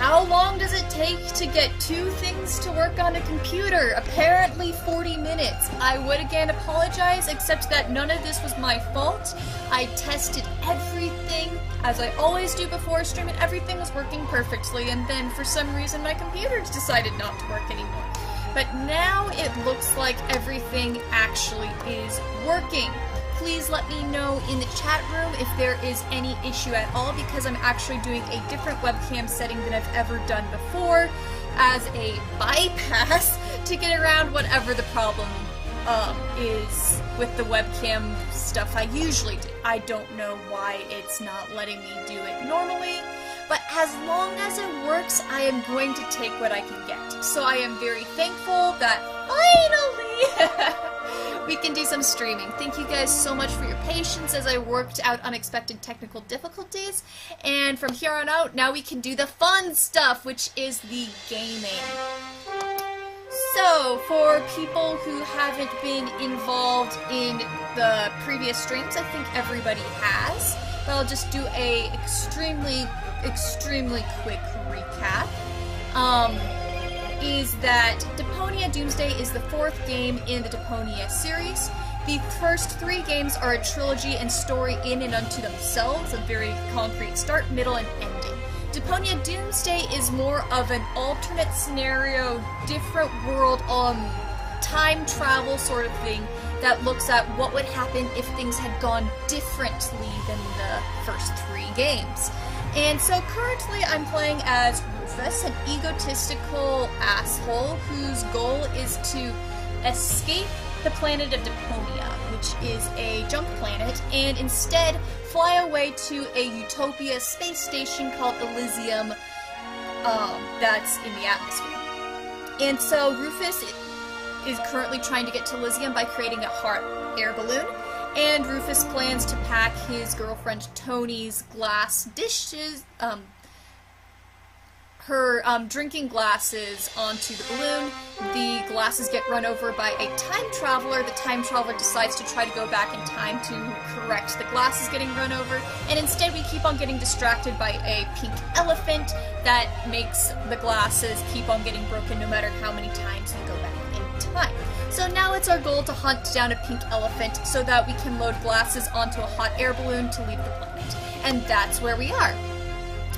How long does it take to get 2 things to work on a computer? Apparently 40 minutes. I would again apologize, except that none of this was my fault. I tested everything, as I always do before stream, and everything was working perfectly, and then for some reason my computer decided not to work anymore. But now it looks like everything actually is working. Please let me know in the chat room if there is any issue at all, because I'm actually doing a different webcam setting than I've ever done before as a bypass to get around whatever the problem is with the webcam stuff I usually do. I don't know why it's not letting me do it normally, but as long as it works, I am going to take what I can get. So I am very thankful that finally we can do some streaming. Thank you guys so much for your patience as I worked out unexpected technical difficulties. And from here on out, now we can do the fun stuff, which is the gaming. So, for people who haven't been involved in the previous streams, I think everybody has, but I'll just do a extremely quick recap. Is that Deponia Doomsday is the 4th game in the Deponia series. The first 3 games are a trilogy and story in and unto themselves, a very concrete start, middle, and ending. Deponia Doomsday is more of an alternate scenario, different world, time travel sort of thing that looks at what would happen if things had gone differently than the first 3 games. And so currently I'm playing as Rufus, an egotistical asshole whose goal is to escape the planet of Deponia, which is a junk planet, and instead fly away to a utopia space station called Elysium that's in the atmosphere. And so Rufus is currently trying to get to Elysium by creating a hot air balloon, and Rufus plans to pack his girlfriend Tony's glass dishes, her drinking glasses onto the balloon. The glasses get run over by a time traveler. The time traveler decides to try to go back in time to correct the glasses getting run over, and instead we keep on getting distracted by a pink elephant that makes the glasses keep on getting broken no matter how many times we go back in time. So now it's our goal to hunt down a pink elephant so that we can load glasses onto a hot air balloon to leave the planet. And that's where we are.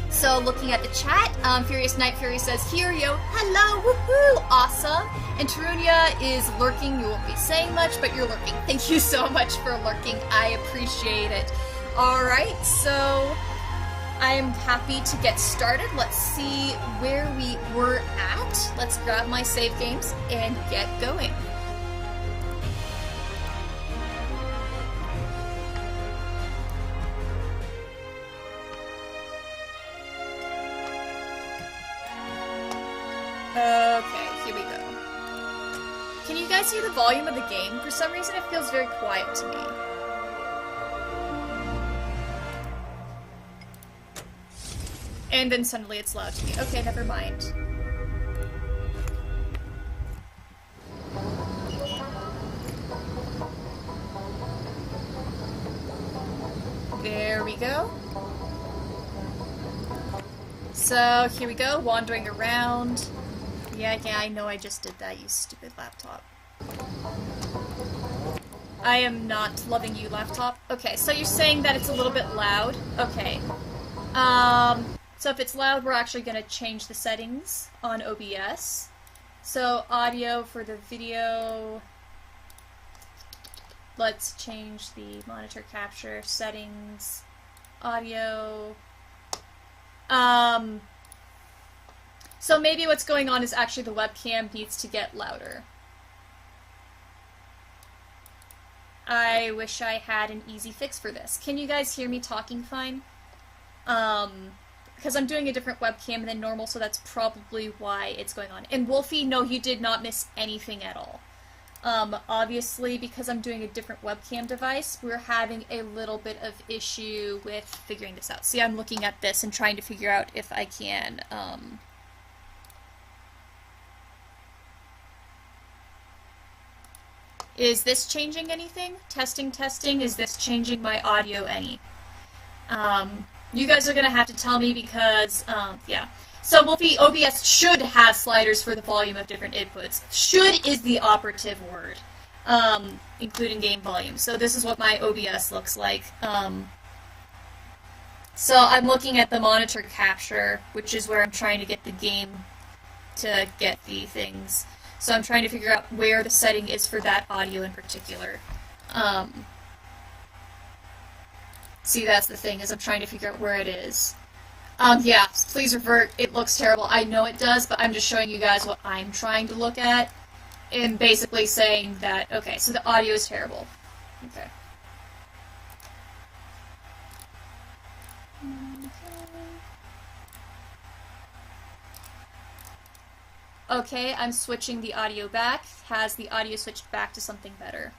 So looking at the chat, Furious Night Fury says, "Here, yo, hello, woohoo, awesome." And Tarunia is lurking. You won't be saying much, but you're lurking. Thank you so much for lurking. I appreciate it. Alright, so I am happy to get started. Let's see where we were at. Let's grab my save games and get going. Okay, here we go. Can you guys hear the volume of the game? For some reason it feels very quiet to me. And then suddenly it's loud to me. Okay, never mind. There we go. So, here we go, wandering around. Yeah, I know I just did that, you stupid laptop. I am not loving you, laptop. Okay, so you're saying that it's a little bit loud? Okay. So if it's loud, we're actually gonna change the settings on OBS. So, audio for the video. Let's change the monitor capture settings. Audio. So maybe what's going on is actually the webcam needs to get louder. I wish I had an easy fix for this. Can you guys hear me talking fine? Because I'm doing a different webcam than normal, so that's probably why it's going on. And Wolfie, no, you did not miss anything at all. Obviously, because I'm doing a different webcam device, we're having a little bit of issue with figuring this out. See, I'm looking at this and trying to figure out if I can, Is this changing anything? Testing, testing. Is this changing my audio any? You guys are gonna have to tell me because, yeah. So Wolfie, OBS should have sliders for the volume of different inputs. Should is the operative word, including game volume. So this is what my OBS looks like. So I'm looking at the monitor capture, which is where I'm trying to get the game to get the things. So I'm trying to figure out where the setting is for that audio in particular. See, that's the thing, is I'm trying to figure out where it is. Yeah, please revert. It looks terrible. I know it does, but I'm just showing you guys what I'm trying to look at. And basically saying that, okay, so the audio is terrible. Okay. Okay, I'm switching the audio back. Has the audio switched back to something better?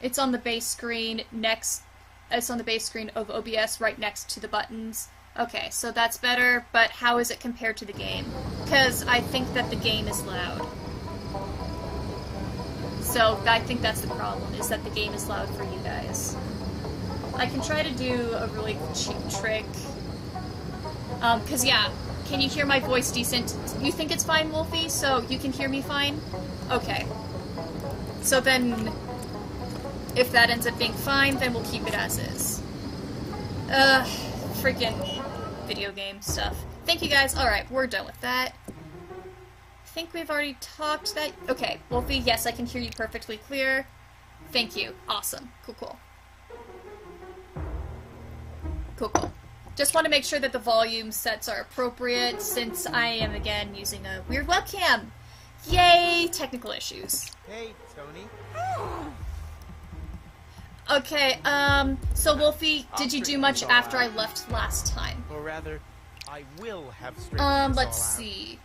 It's on the base screen next. It's on the base screen of OBS right next to the buttons. Okay, so that's better, but how is it compared to the game? Because I think that the game is loud. So I think that's the problem, is that the game is loud for you guys. I can try to do a really cheap trick. Because yeah, can you hear my voice decent? You think it's fine, Wolfie? So you can hear me fine? Okay. So then, if that ends up being fine, then we'll keep it as is. Freaking video game stuff. Thank you guys. Alright, we're done with that. I think we've already talked that. Okay, Wolfie, yes, I can hear you perfectly clear. Thank you. Awesome. Cool, cool. Cool, cool. Just want to make sure that the volume sets are appropriate, since I am, again, using a weird webcam. Yay! Technical issues. Hey, Tony. Okay, so Wolfie, did you do much after I left last time? Or rather, I will have straightened let's see.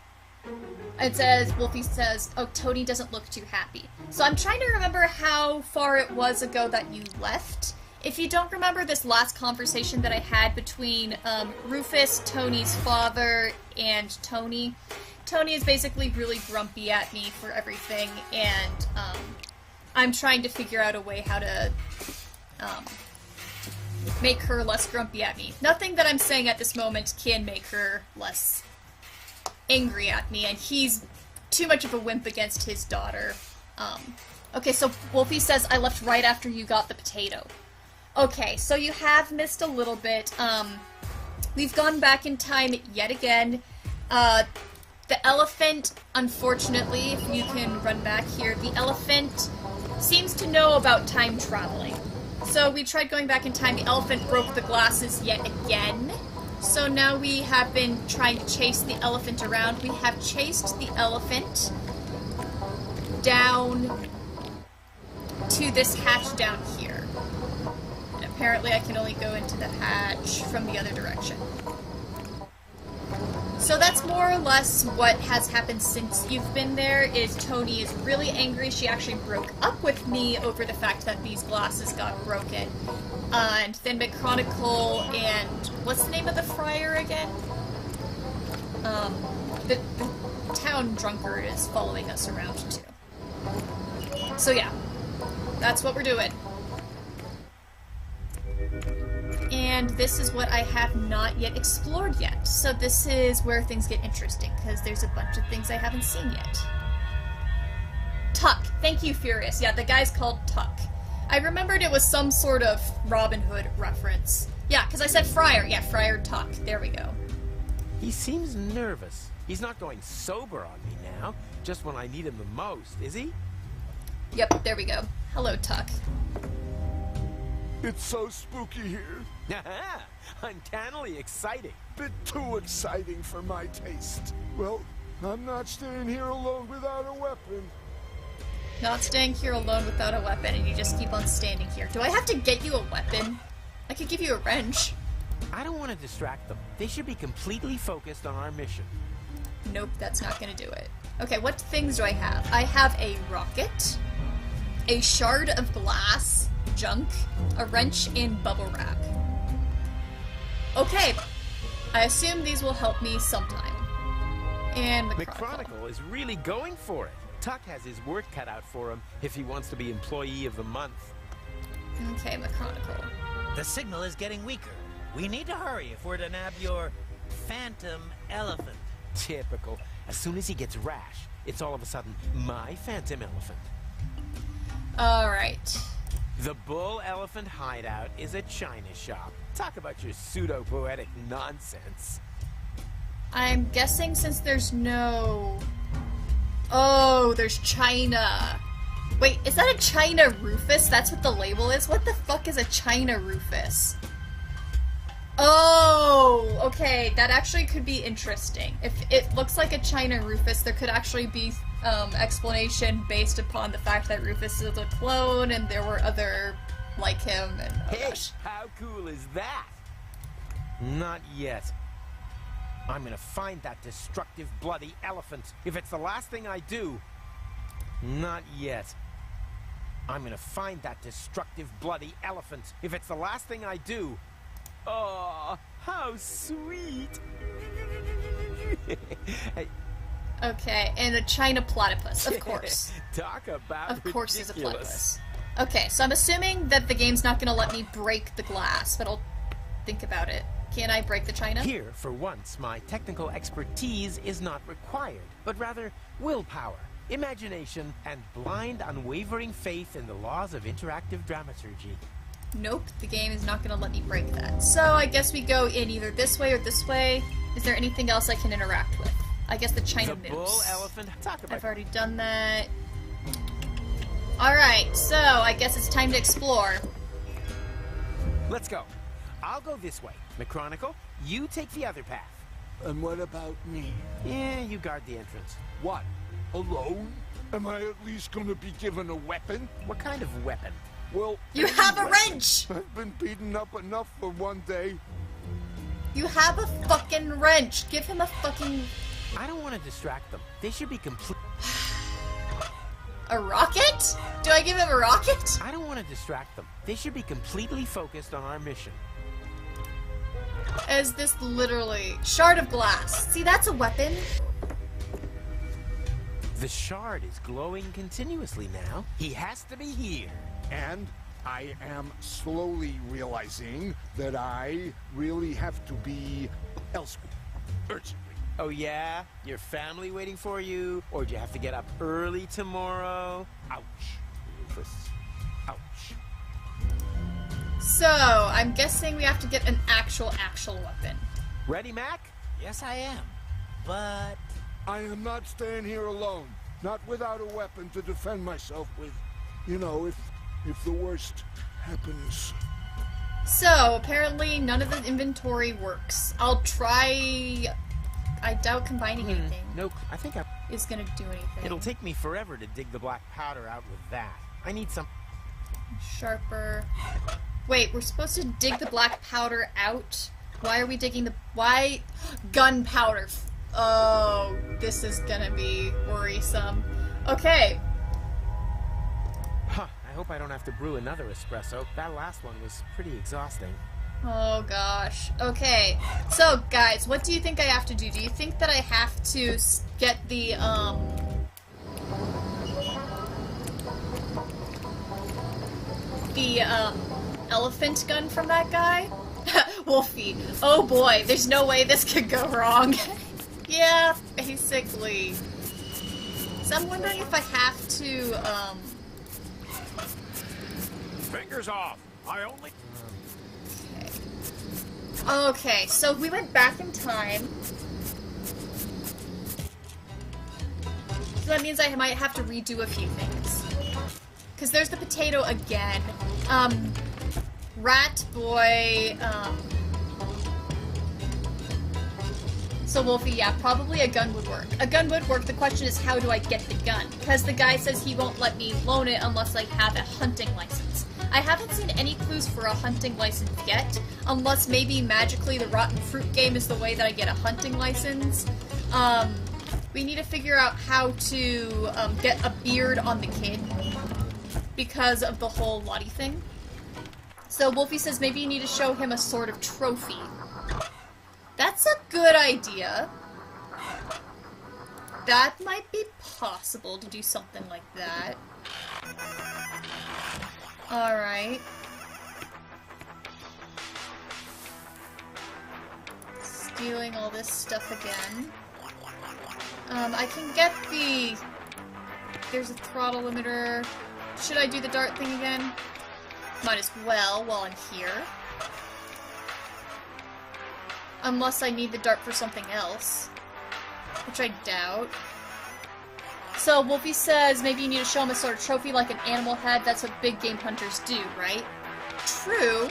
It says, Wolfie says, oh, Tony doesn't look too happy. So I'm trying to remember how far it was ago that you left. If you don't remember this last conversation that I had between Rufus, Tony's father, and Tony, Tony is basically really grumpy at me for everything, and I'm trying to figure out a way how to make her less grumpy at me. Nothing that I'm saying at this moment can make her less angry at me, and he's too much of a wimp against his daughter. Okay, so Wolfie says, I left right after you got the potato. Okay, so you have missed a little bit. We've gone back in time yet again. The elephant, unfortunately, if you can run back here, the elephant seems to know about time traveling. So we tried going back in time, the elephant broke the glasses yet again. So now we have been trying to chase the elephant around. We have chased the elephant down to this hatch down here. And apparently I can only go into the hatch from the other direction. So that's more or less what has happened since you've been there, is Tony is really angry. She actually broke up with me over the fact that these glasses got broken. And then McChronicle and... what's the name of the friar again? The town drunkard is following us around too. So yeah, that's what we're doing. And this is what I have not yet explored yet. So this is where things get interesting, because there's a bunch of things I haven't seen yet. Tuck. Thank you, Furious. Yeah, the guy's called Tuck. I remembered it was some sort of Robin Hood reference. Yeah, because I said Friar. Yeah, Friar Tuck. There we go. He seems nervous. He's not going sober on me now, just when I need him the most, is he? Yep, there we go. Hello, Tuck. It's so spooky here. Uncannily exciting. Bit too exciting for my taste. Well, I'm not staying here alone without a weapon. Not staying here alone without a weapon, and you just keep on standing here. Do I have to get you a weapon? I could give you a wrench. I don't want to distract them. They should be completely focused on our mission. Nope, that's not gonna do it. Okay, what things do I have? I have a rocket, a shard of glass, junk, a wrench, and bubble wrap. Okay, I assume these will help me sometime. And McChronicle is really going for it. Tuck has his work cut out for him if he wants to be Employee of the Month. Okay, McChronicle. The signal is getting weaker. We need to hurry if we're to nab your phantom elephant. Typical. As soon as he gets rash, it's all of a sudden my phantom elephant. Alright. The Bull Elephant Hideout is a china shop. Talk about your pseudo-poetic nonsense. I'm guessing since there's no... Oh, there's China. Wait, is that a China Rufus? That's what the label is? What the fuck is a China Rufus? Oh, okay, that actually could be interesting. If it looks like a China Rufus, there could actually be explanation based upon the fact that Rufus is a clone and there were other like him and oh Hey, gosh. how cool is that? Not yet. I'm gonna find that destructive bloody elephant. If it's the last thing I do. Not yet. I'm gonna find that destructive bloody elephant. If it's the last thing I do. Oh, how sweet. Okay, and a China platypus, of course. Talk about Of course there's a ridiculous. platypus. Okay, so I'm assuming that the game's not gonna let me break the glass, but I'll think about it. Can I break the China? Here, for once, my technical expertise is not required, but rather willpower, imagination, and blind, unwavering faith in the laws of interactive dramaturgy. Nope, the game is not gonna let me break that. So I guess we go in either this way or this way. Is there anything else I can interact with? I guess the China The moves. bull elephant. Talk about. I've already done that. Alright, so I guess it's time to explore. Let's go. I'll go this way. McChronicle, you take the other path. And what about me? Yeah, you guard the entrance. What? Alone? Am I at least gonna be given a weapon? What kind of weapon? Well, You have a wrench! I've been beaten up enough for one day. You have a fucking wrench! Give him a fucking... I don't want to distract them. They should be complete. A rocket? Do I give him a rocket? I don't want to distract them. They should be completely focused on our mission. Is this literally... Shard of glass. See, that's a weapon. The shard is glowing continuously now. He has to be here. And I am slowly realizing that I really have to be elsewhere. Urgently. Oh yeah? Your family waiting for you? Or do you have to get up early tomorrow? Ouch. Rufus. Ouch. So, I'm guessing we have to get an actual weapon. Ready, Mac? Yes, I am. But I am not staying here alone. Not without a weapon to defend myself with. You know, if the worst happens. So, apparently none of the inventory works. I'll try... I doubt combining anything Nope. I think is gonna do anything. it'll take me forever to dig the black powder out with that. I need some. Sharper. Wait, we're supposed to dig the black powder out? Why are we digging the... Why? Gunpowder. Oh, this is gonna be worrisome. Okay. Huh. I hope I don't have to brew another espresso. That last one was pretty exhausting. Oh gosh. Okay. So, guys, what do you think I have to do? Do you think that I have to get the, elephant gun from that guy? Wolfie. Oh boy, there's no way this could go wrong. Yeah, basically. So I'm wondering if I have to, Fingers off. I only. Okay, so we went back in time. So that means I might have to redo a few things. Because there's the potato again. Rat boy, So Wolfie, yeah, probably a gun would work. A gun would work, the question is how do I get the gun? Because the guy says he won't let me loan it unless I have a hunting license. I haven't seen any clues for a hunting license yet, unless maybe magically the Rotten Fruit game is the way that I get a hunting license. We need to figure out how to get a beard on the kid because of the whole Lottie thing. So Wolfie says maybe you need to show him a sort of trophy. That's a good idea. That might be possible to do something like that. Alright. doing all this stuff again. I can get the... There's a throttle limiter. Should I do the dart thing again? Might as well while I'm here. Unless I need the dart for something else. Which I doubt. So, Wolfie says maybe you need to show him a sort of trophy like an animal head. That's what big game hunters do, right? True.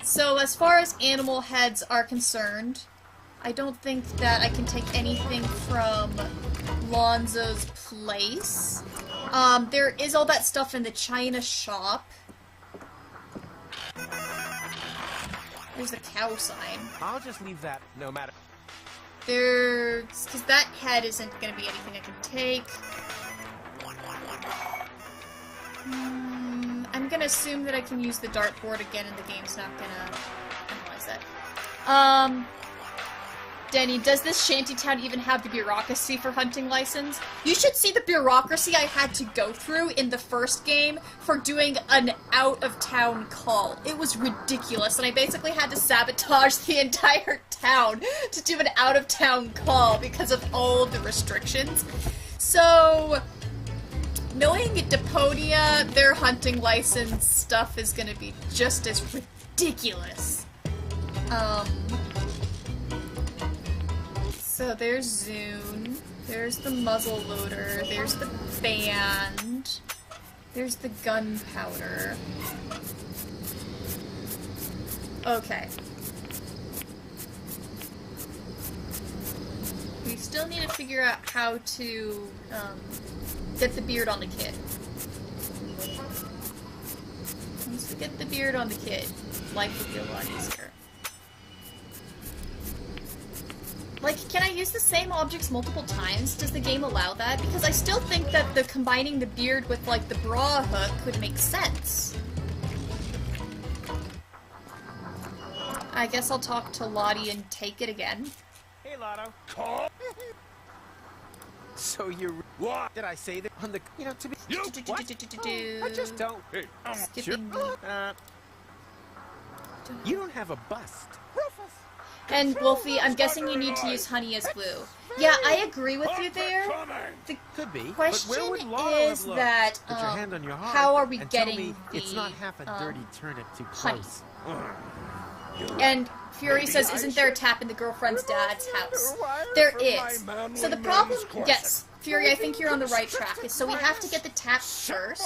So as far as animal heads are concerned, I don't think that I can take anything from Lonzo's place. There is all that stuff in the China shop. There's the cow sign. I'll just leave that no matter. Because that head isn't going to be anything I can take. I'm going to assume that I can use the dartboard again and the game's not going to analyze that. Denny, does this shantytown even have the bureaucracy for hunting license? You should see the bureaucracy I had to go through in the first game for doing an out-of-town call. It was ridiculous, and I basically had to sabotage the entire town to do an out-of-town call because of all the restrictions. So, knowing Deponia, their hunting license stuff is gonna be just as ridiculous. So there's Zune, there's the muzzle loader, there's the band, there's the gunpowder. Okay. We still need to figure out how to get the beard on the kid. Once we get the beard on the kid, life will be a lot easier. Like, can I use the same objects multiple times? Does the game allow that? Because I still think that the combining the beard with, like, the bra hook would make sense. I guess I'll talk to Lottie and take it again. Hey, Lotto. So you're... What? Did I say that on the... You know, to be... You? What? I just don't... Hey, Skipping you don't have a bust. Rufus. And Wolfie, I'm guessing you need to use honey as glue. Yeah, I agree with you there. The Could be. question but where would Lotto is have looked? that, Put your hand on your heart how are we and tell getting me the, it's not half a dirty turnip too honey? close. And Fury says, isn't there a tap in the girlfriend's dad's house? There is. So the problem, yes, Fury, I think you're on the right track. Is so we have to get the tap first.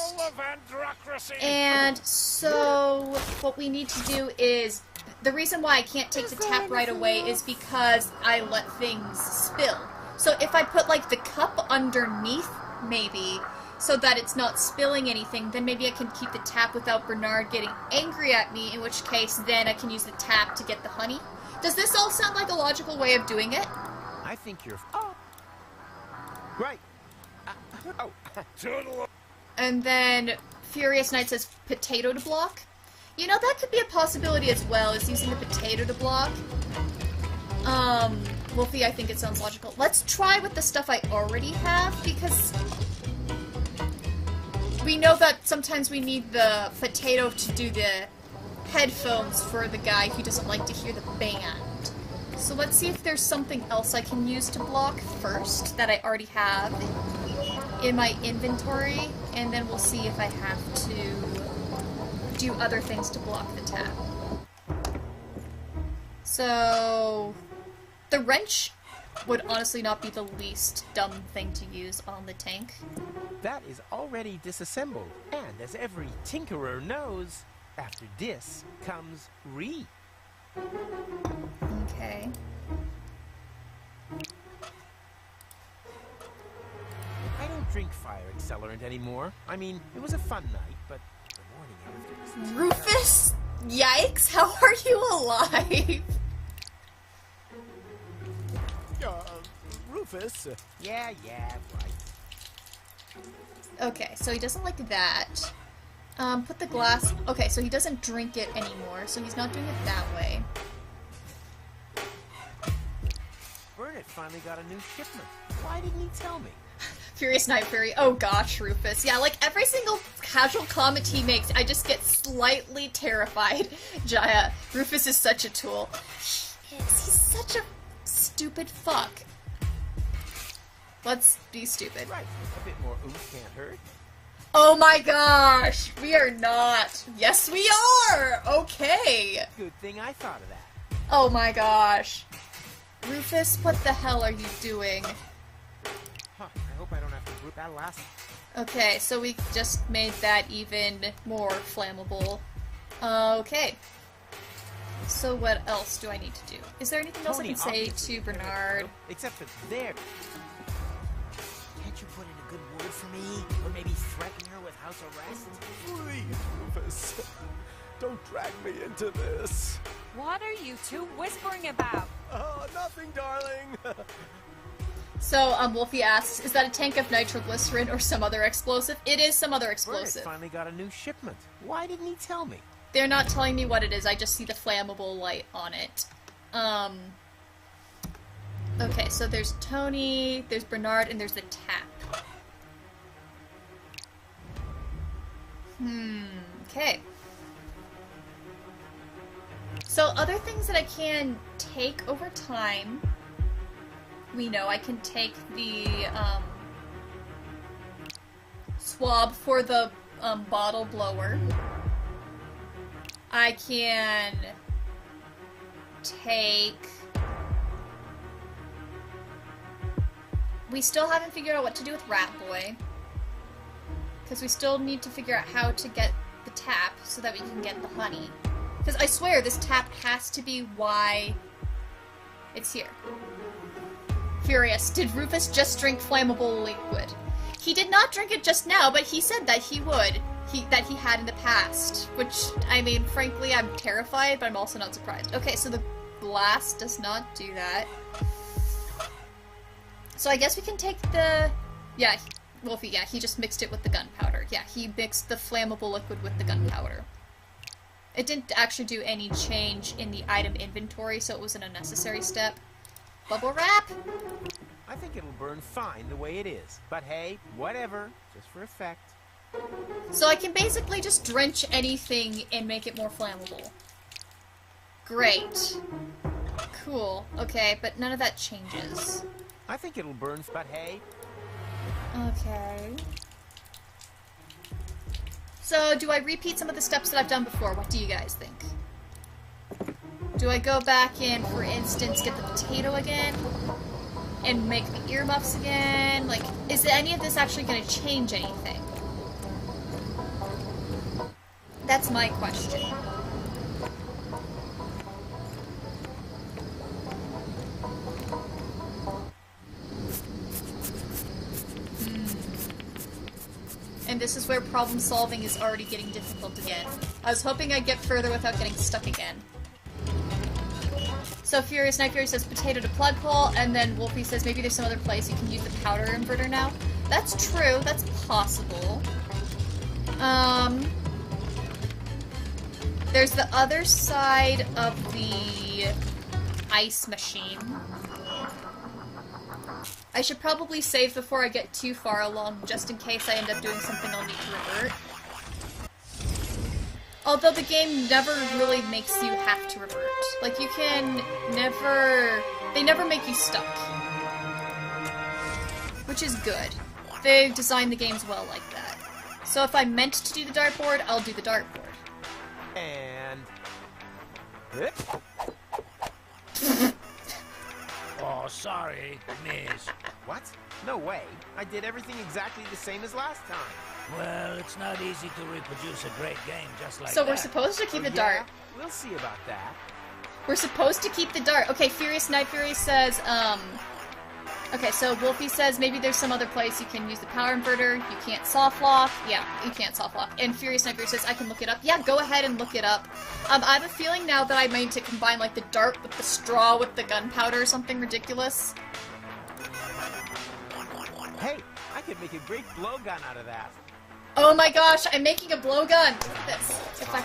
And so what we need to do is, the reason why I can't take the tap right away is because I let things spill. So if I put, like, the cup underneath, maybe, so that it's not spilling anything, then maybe I can keep the tap without Bernard getting angry at me, in which case then I can use the tap to get the honey. Does this all sound like a logical way of doing it? I think you're... Oh. Right. Oh. And then Furious Knight says potato to block. You know, that could be a possibility as well, is using the potato to block. Wolfie, I think it sounds logical. Let's try with the stuff I already have, because we know that sometimes we need the potato to do the headphones for the guy who doesn't like to hear the band. So let's see if there's something else I can use to block first that I already have in my inventory, and then we'll see if I have to do other things to block the tap. So the wrench would honestly not be the least dumb thing to use on the tank. That is already disassembled, and as every tinkerer knows, after dis comes re. Okay. I don't drink fire accelerant anymore. I mean, it was a fun night, but the morning after was... Rufus? Yikes, how are you alive? Rufus? Yeah, right. Okay, so he doesn't like that. Put the glass... Okay, so he doesn't drink it anymore, so he's not doing it that way. Burnett finally got a new shipment. Why didn't he tell me? Furious Night Fury. Oh gosh, Rufus. Yeah, like every single casual comment he makes, I just get slightly terrified. Jaya, Rufus is such a tool. He's such a stupid fuck. Let's be stupid. Right, a bit more oomph can't hurt. Oh my gosh, we are not. Yes, we are. Okay. Good thing I thought of that. Oh my gosh. Rufus, what the hell are you doing? Huh, I hope I don't have to group that last. Okay, so we just made that even more flammable. Okay. So what else do I need to do? Is there anything else I can say to Bernard? Except for there. Can't you put in a good word for me? Or maybe threaten her with house arrest? Please, Rufus. Don't drag me into this. What are you two whispering about? Oh, nothing, darling. So, Wolfie asks, is that a tank of nitroglycerin or some other explosive? It is some other explosive. Bert finally got a new shipment. Why didn't he tell me? They're not telling me what it is, I just see the flammable light on it. Okay, so there's Tony, there's Bernard, and there's the tap. Okay. So other things that I can take over time, we know I can take the swab for the bottle blower. I can take... We still haven't figured out what to do with Rat Boy. Because we still need to figure out how to get the tap so that we can get the honey. Because I swear, this tap has to be why it's here. Furious, did Rufus just drink flammable liquid? He did not drink it just now, but he said that he would. That he had in the past. Which, I mean, frankly, I'm terrified, but I'm also not surprised. Okay, so the blast does not do that. So I guess we can take the... Yeah, Wolfie, yeah, he just mixed it with the gunpowder. Yeah, he mixed the flammable liquid with the gunpowder. It didn't actually do any change in the item inventory, so it was an unnecessary step. Bubble wrap? I think it'll burn fine the way it is. But hey, whatever, just for effect. So I can basically just drench anything and make it more flammable. Great. Cool. Okay, but none of that changes. I think it'll burn, but hey. Okay. So, do I repeat some of the steps that I've done before? What do you guys think? Do I go back and, for instance, get the potato again? And make the earmuffs again? Like, is any of this actually going to change anything? That's my question. And this is where problem solving is already getting difficult again. I was hoping I'd get further without getting stuck again. So Furious Night Fury says potato to plug hole, and then Wolfie says maybe there's some other place you can use the powder inverter now. That's true, that's possible. There's the other side of the ice machine. I should probably save before I get too far along, just in case I end up doing something I'll need to revert. Although the game never really makes you have to revert. Like, you can never... They never make you stuck. Which is good. They've designed the games well like that. So if I'm meant to do the dartboard, I'll do the dartboard. And... Oh, sorry, miss. What? No way. I did everything exactly the same as last time. Well, it's not easy to reproduce a great game just like So that. we're supposed to keep the Yeah, dart. we'll see about that. We're supposed to keep the dart. Okay, Furious Night Fury says, Okay, so Wolfie says maybe there's some other place you can use the power inverter. You can't soft lock. Yeah, you can't soft lock. And Furious Night Fury says I can look it up. Yeah, go ahead and look it up. I have a feeling now that I might to combine like the dart with the straw with the gunpowder or something ridiculous. Hey, I could make a great blowgun out of that. Oh my gosh, I'm making a blowgun! Look at this. If I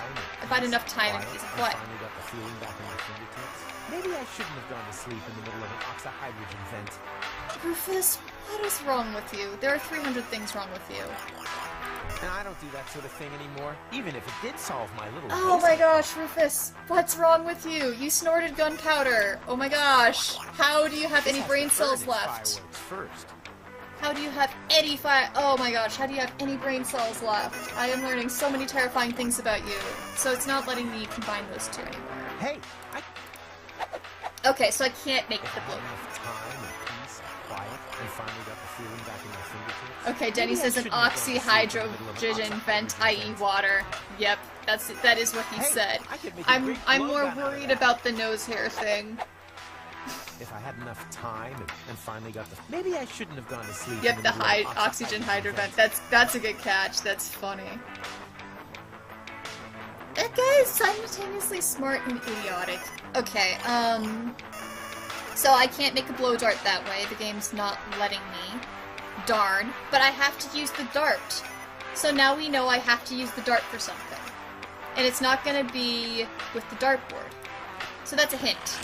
had enough time in these. What? Finally got the feeling back in my fingertips. Maybe I shouldn't have gone to sleep in the middle of an oxyhydrogen vent. Rufus, what is wrong with you? There are 300 things wrong with you. And I don't do that sort of thing anymore, even if it did solve my little Oh case. my gosh, Rufus, what's wrong with you? You snorted gunpowder. Oh my gosh. How do you have any brain cells left? First. How do you have any oh my gosh, how do you have any brain cells left? I am learning so many terrifying things about you. So it's not letting me combine those two anymore. Hey, Okay, so I can't make the I blue. had enough time and peace and quiet and finally got the feeling back in my fingertips. Okay, Denny Maybe I says an shouldn't have gone to sleep in the middle of an oxyhydrogen vent, i.e. vent. water. Yep, that is what he Hey, said. I could make a I'm great more blowgun out of worried that. about the nose hair thing. If I had enough time and finally got the... Maybe I shouldn't have gone to sleep Yep, in the the middle of an oxygen hydrovent. That's a good catch. That's funny. That guy is simultaneously smart and idiotic. Okay, so I can't make a blow dart that way. The game's not letting me. Darn. But I have to use the dart. So now we know I have to use the dart for something. And it's not gonna be with the dartboard. So that's a hint.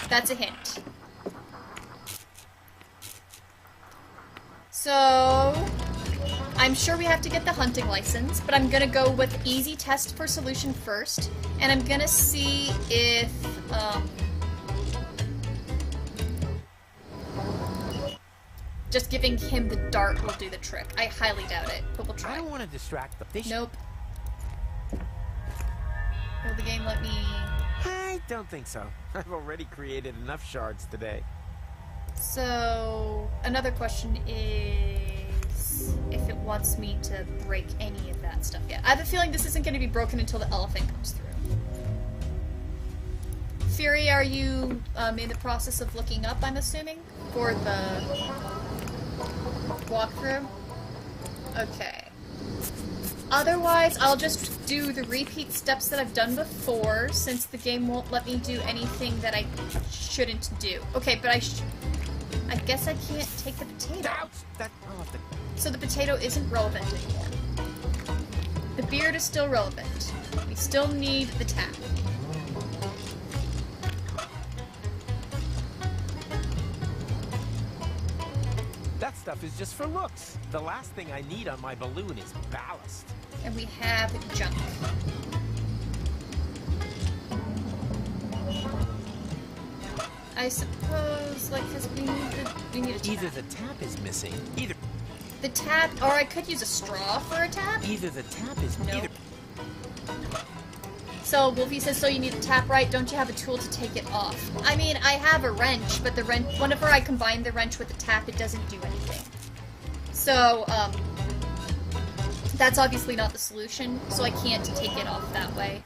That's a hint. So, I'm sure we have to get the hunting license, but I'm gonna go with easy test for solution first, and I'm gonna see if, just giving him the dart will do the trick. I highly doubt it, but we'll I try. don't want to distract the fish. Nope. Will the game let me... I don't think so. I've already created enough shards today. So, another question is if it wants me to break any of that stuff yet. I have a feeling this isn't going to be broken until the elephant comes through. Fury, are you in the process of looking up, I'm assuming, for the walkthrough? Okay. Otherwise, I'll just do the repeat steps that I've done before, since the game won't let me do anything that I shouldn't do. Okay, but I guess I can't take the potato. Ouch! I'll have to... So the potato isn't relevant anymore. The beard is still relevant. We still need the tap. That stuff is just for looks. The last thing I need on my balloon is ballast. And we have junk. I suppose, like, because we need a tap. Either the tap is missing, The tap, or I could use a straw for a tap. either the tap is Nope. either... So Wolfie says, so you need the tap, right? Don't you have a tool to take it off? I mean, I have a wrench, but the wrench, whenever I combine the wrench with the tap, it doesn't do anything. So, that's obviously not the solution, so I can't take it off that way.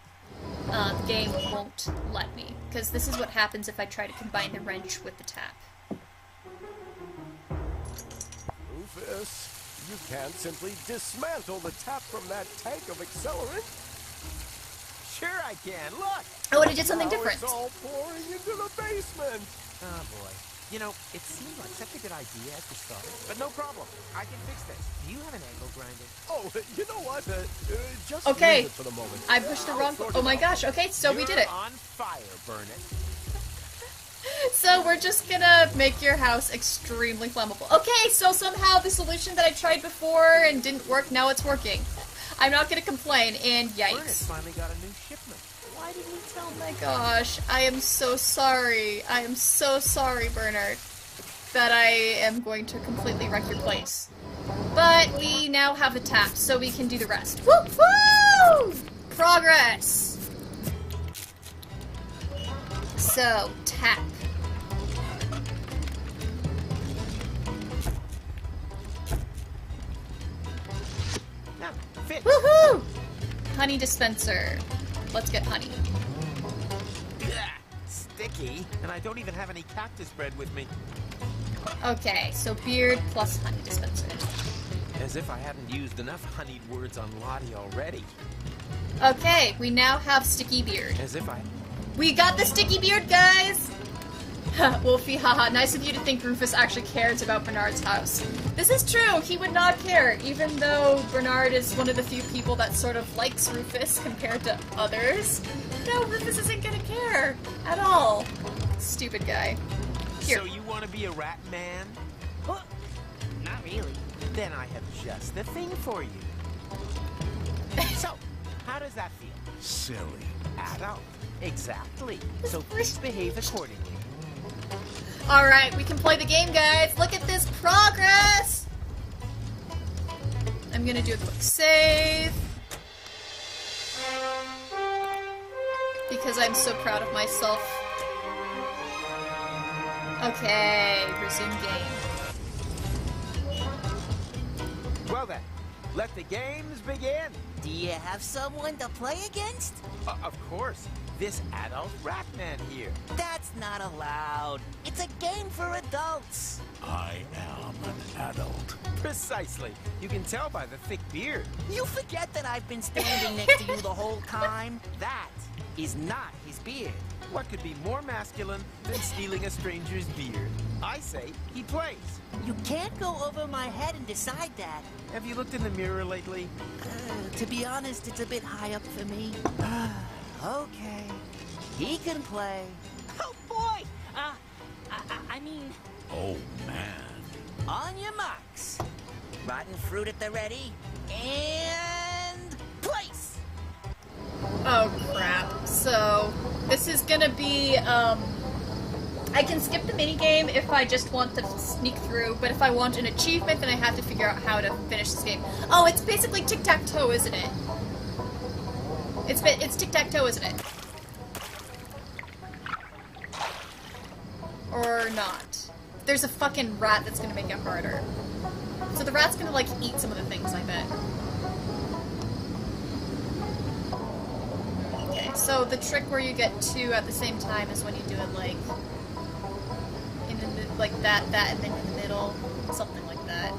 The game won't let me, because this is what happens if I try to combine the wrench with the tap. Rufus, you can't simply dismantle the tap from that tank of accelerant. Sure I can, look! Oh, and it did something Now different. It's all pouring into the basement. Oh boy. You know, it seemed like such a good idea at the start, but no problem. I can fix this. Do you have an angle grinder? Oh, you know what? Just Okay. leave it for the moment. I pushed the wrong... Oh my gosh, okay, so we did it. You're on fire, Burnett. So we're just gonna make your house extremely flammable. Okay, so somehow the solution that I tried before and didn't work, now it's working. I'm not gonna complain, and Burnett yikes. finally got a new shipment. Why didn't he tell Oh me? my gosh, I am so sorry. I am so sorry, Bernard, that I am going to completely wreck your place. But we now have a tap, so we can do the rest. Woo woo! Progress! So, tap. Now, fit. Woohoo! Honey dispenser. Let's get honey. Ugh, sticky, and I don't even have any cactus bread with me. Okay, so beard plus honey dispenser. As if I hadn't used enough honeyed words on Lottie already. Okay, we now have sticky beard. As if I... We got the sticky beard, guys! Wolfie, haha. Nice of you to think Rufus actually cares about Bernard's house. This is true. He would not care, even though Bernard is one of the few people that sort of likes Rufus compared to others. No, Rufus isn't gonna care at all. Stupid guy. Here. So you want to be a rat man? Huh? Not really. Then I have just the thing for you. So, how does that feel? Silly. Adult. Exactly. So please behave accordingly. Alright, we can play the game, guys. Look at this progress! I'm gonna do a quick save. Because I'm so proud of myself. Okay, resume game. Well then, let the games begin. Do you have someone to play against? Of course, this adult rat man here. That's not allowed. It's a game for adults. I am an adult. Precisely. You can tell by the thick beard. You forget that I've been standing next to you the whole time? That is not his beard. What could be more masculine than stealing a stranger's beard? I say he plays. You can't go over my head and decide that. Have you looked in the mirror lately? To be honest, it's a bit high up for me. Okay. He can play. Oh boy! I mean... Oh, man. On your marks. Rotten fruit at the ready. And... place! Oh crap. So, this is gonna be, I can skip the minigame if I just want to sneak through, but if I want an achievement, then I have to figure out how to finish this game. Oh, it's basically tic-tac-toe, isn't it? It's tic-tac-toe, isn't it? Or not. There's a fucking rat that's gonna make it harder. So the rat's gonna, like, eat some of the things, I bet. Okay, so the trick where you get two at the same time is when you do it, like... like that, and then in the middle. Something like that.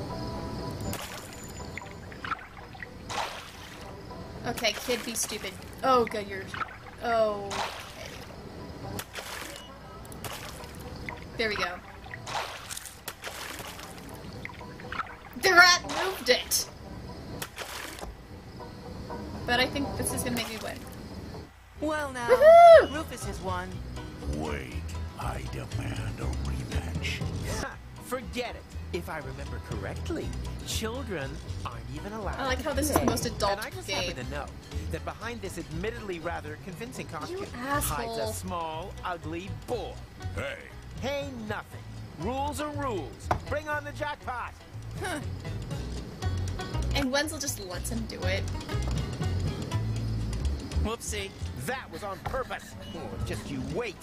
Okay, kid, be stupid. Oh, good, you're... Oh... Okay. There we go. The rat moved it! But I think this is gonna make me win. Well now, Woohoo! Rufus has won. Wait, I demand a rematch. Ha! Forget it. If I remember correctly, children aren't even allowed. I like how this is to the most play. adult And I just game. happen to know that behind this admittedly rather convincing costume hides asshole. a small, ugly boy. Hey, Hey, nothing. Rules are rules. Bring on the jackpot. And Wenzel just lets him do it. Whoopsie. That was on purpose. Oh, just you wait.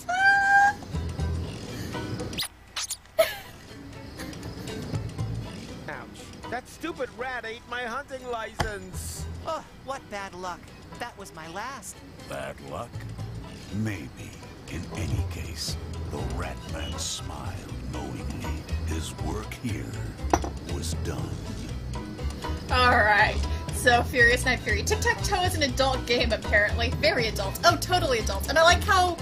Ouch. That stupid rat ate my hunting license. Oh, what bad luck. That was my last. bad luck? Maybe. In any case, the rat man smiled knowingly. His work here was done. Alright, so Furious Night Fury. Tic-Tac-Toe is an adult game, apparently. Very adult. Oh, totally adult. And I like how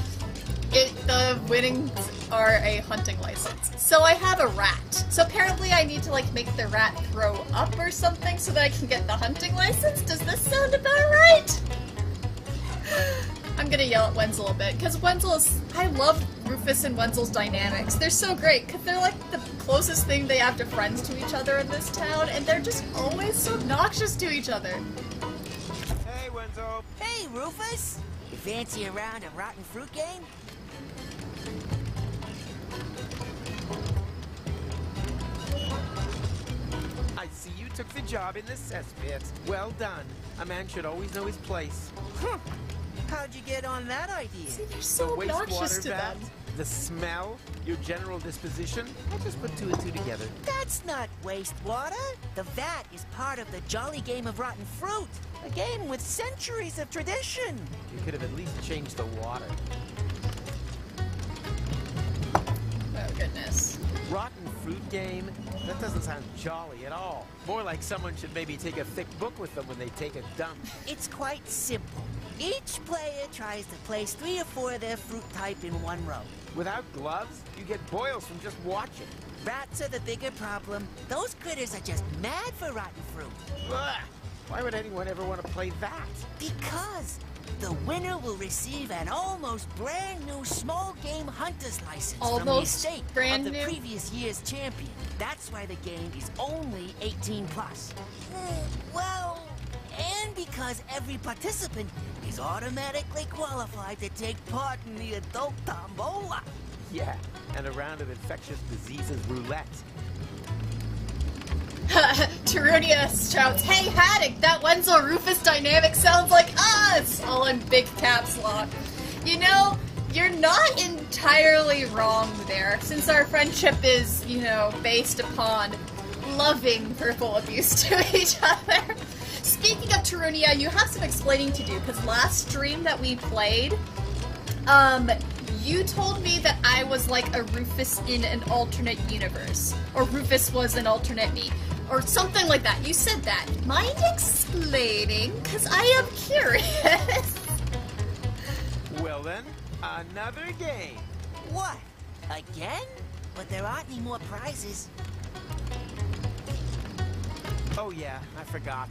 the winnings are a hunting license. So I have a rat. So apparently I need to, like, make the rat throw up or something so that I can get the hunting license? Does this sound about right? I'm gonna yell at Wenzel a bit, because Wenzel is... I love Rufus and Wenzel's dynamics. They're so great, because they're like the closest thing they have to friends to each other in this town, and they're just always so obnoxious to each other. Hey, Wenzel. Hey, Rufus! You fancy a round of rotten fruit game? I see you took the job in the cesspit. Well done. A man should always know his place. How'd you get on that idea? See, they're so The obnoxious wastewater to vat, them. the smell, your general disposition. I just put two and two together. That's not wastewater. The vat is part of the jolly game of rotten fruit. A game with centuries of tradition. You could have at least changed the water. Oh, goodness. Rotten fruit game? That doesn't sound jolly at all. More like someone should maybe take a thick book with them when they take a dump. It's quite simple. Each player tries to place 3 or 4 of their fruit type in one row. Without gloves, you get boils from just watching. Rats are the bigger problem. Those critters are just mad for rotten fruit. Ugh. Why would anyone ever want to play that? Because the winner will receive an almost brand new small game hunter's license from the Almost estate brand of the new? previous year's champion. That's why the game is only 18 plus. Well, and because every participant is automatically qualified to take part in the adult tombola. Yeah, and a round of infectious diseases roulette. Tarunia shouts, "Hey Haddock, that Wenzel Rufus dynamic sounds like us!" All in big caps lock. You know, you're not entirely wrong there, since our friendship is, you know, based upon loving verbal abuse to each other. Speaking of Tarunia, you have some explaining to do, because last stream that we played, you told me that I was like a Rufus in an alternate universe. Or Rufus was an alternate me. Or something like that. You said that. Mind explaining? Because I am curious. Well then, another game. What? Again? But there aren't any more prizes. Oh yeah, I forgot.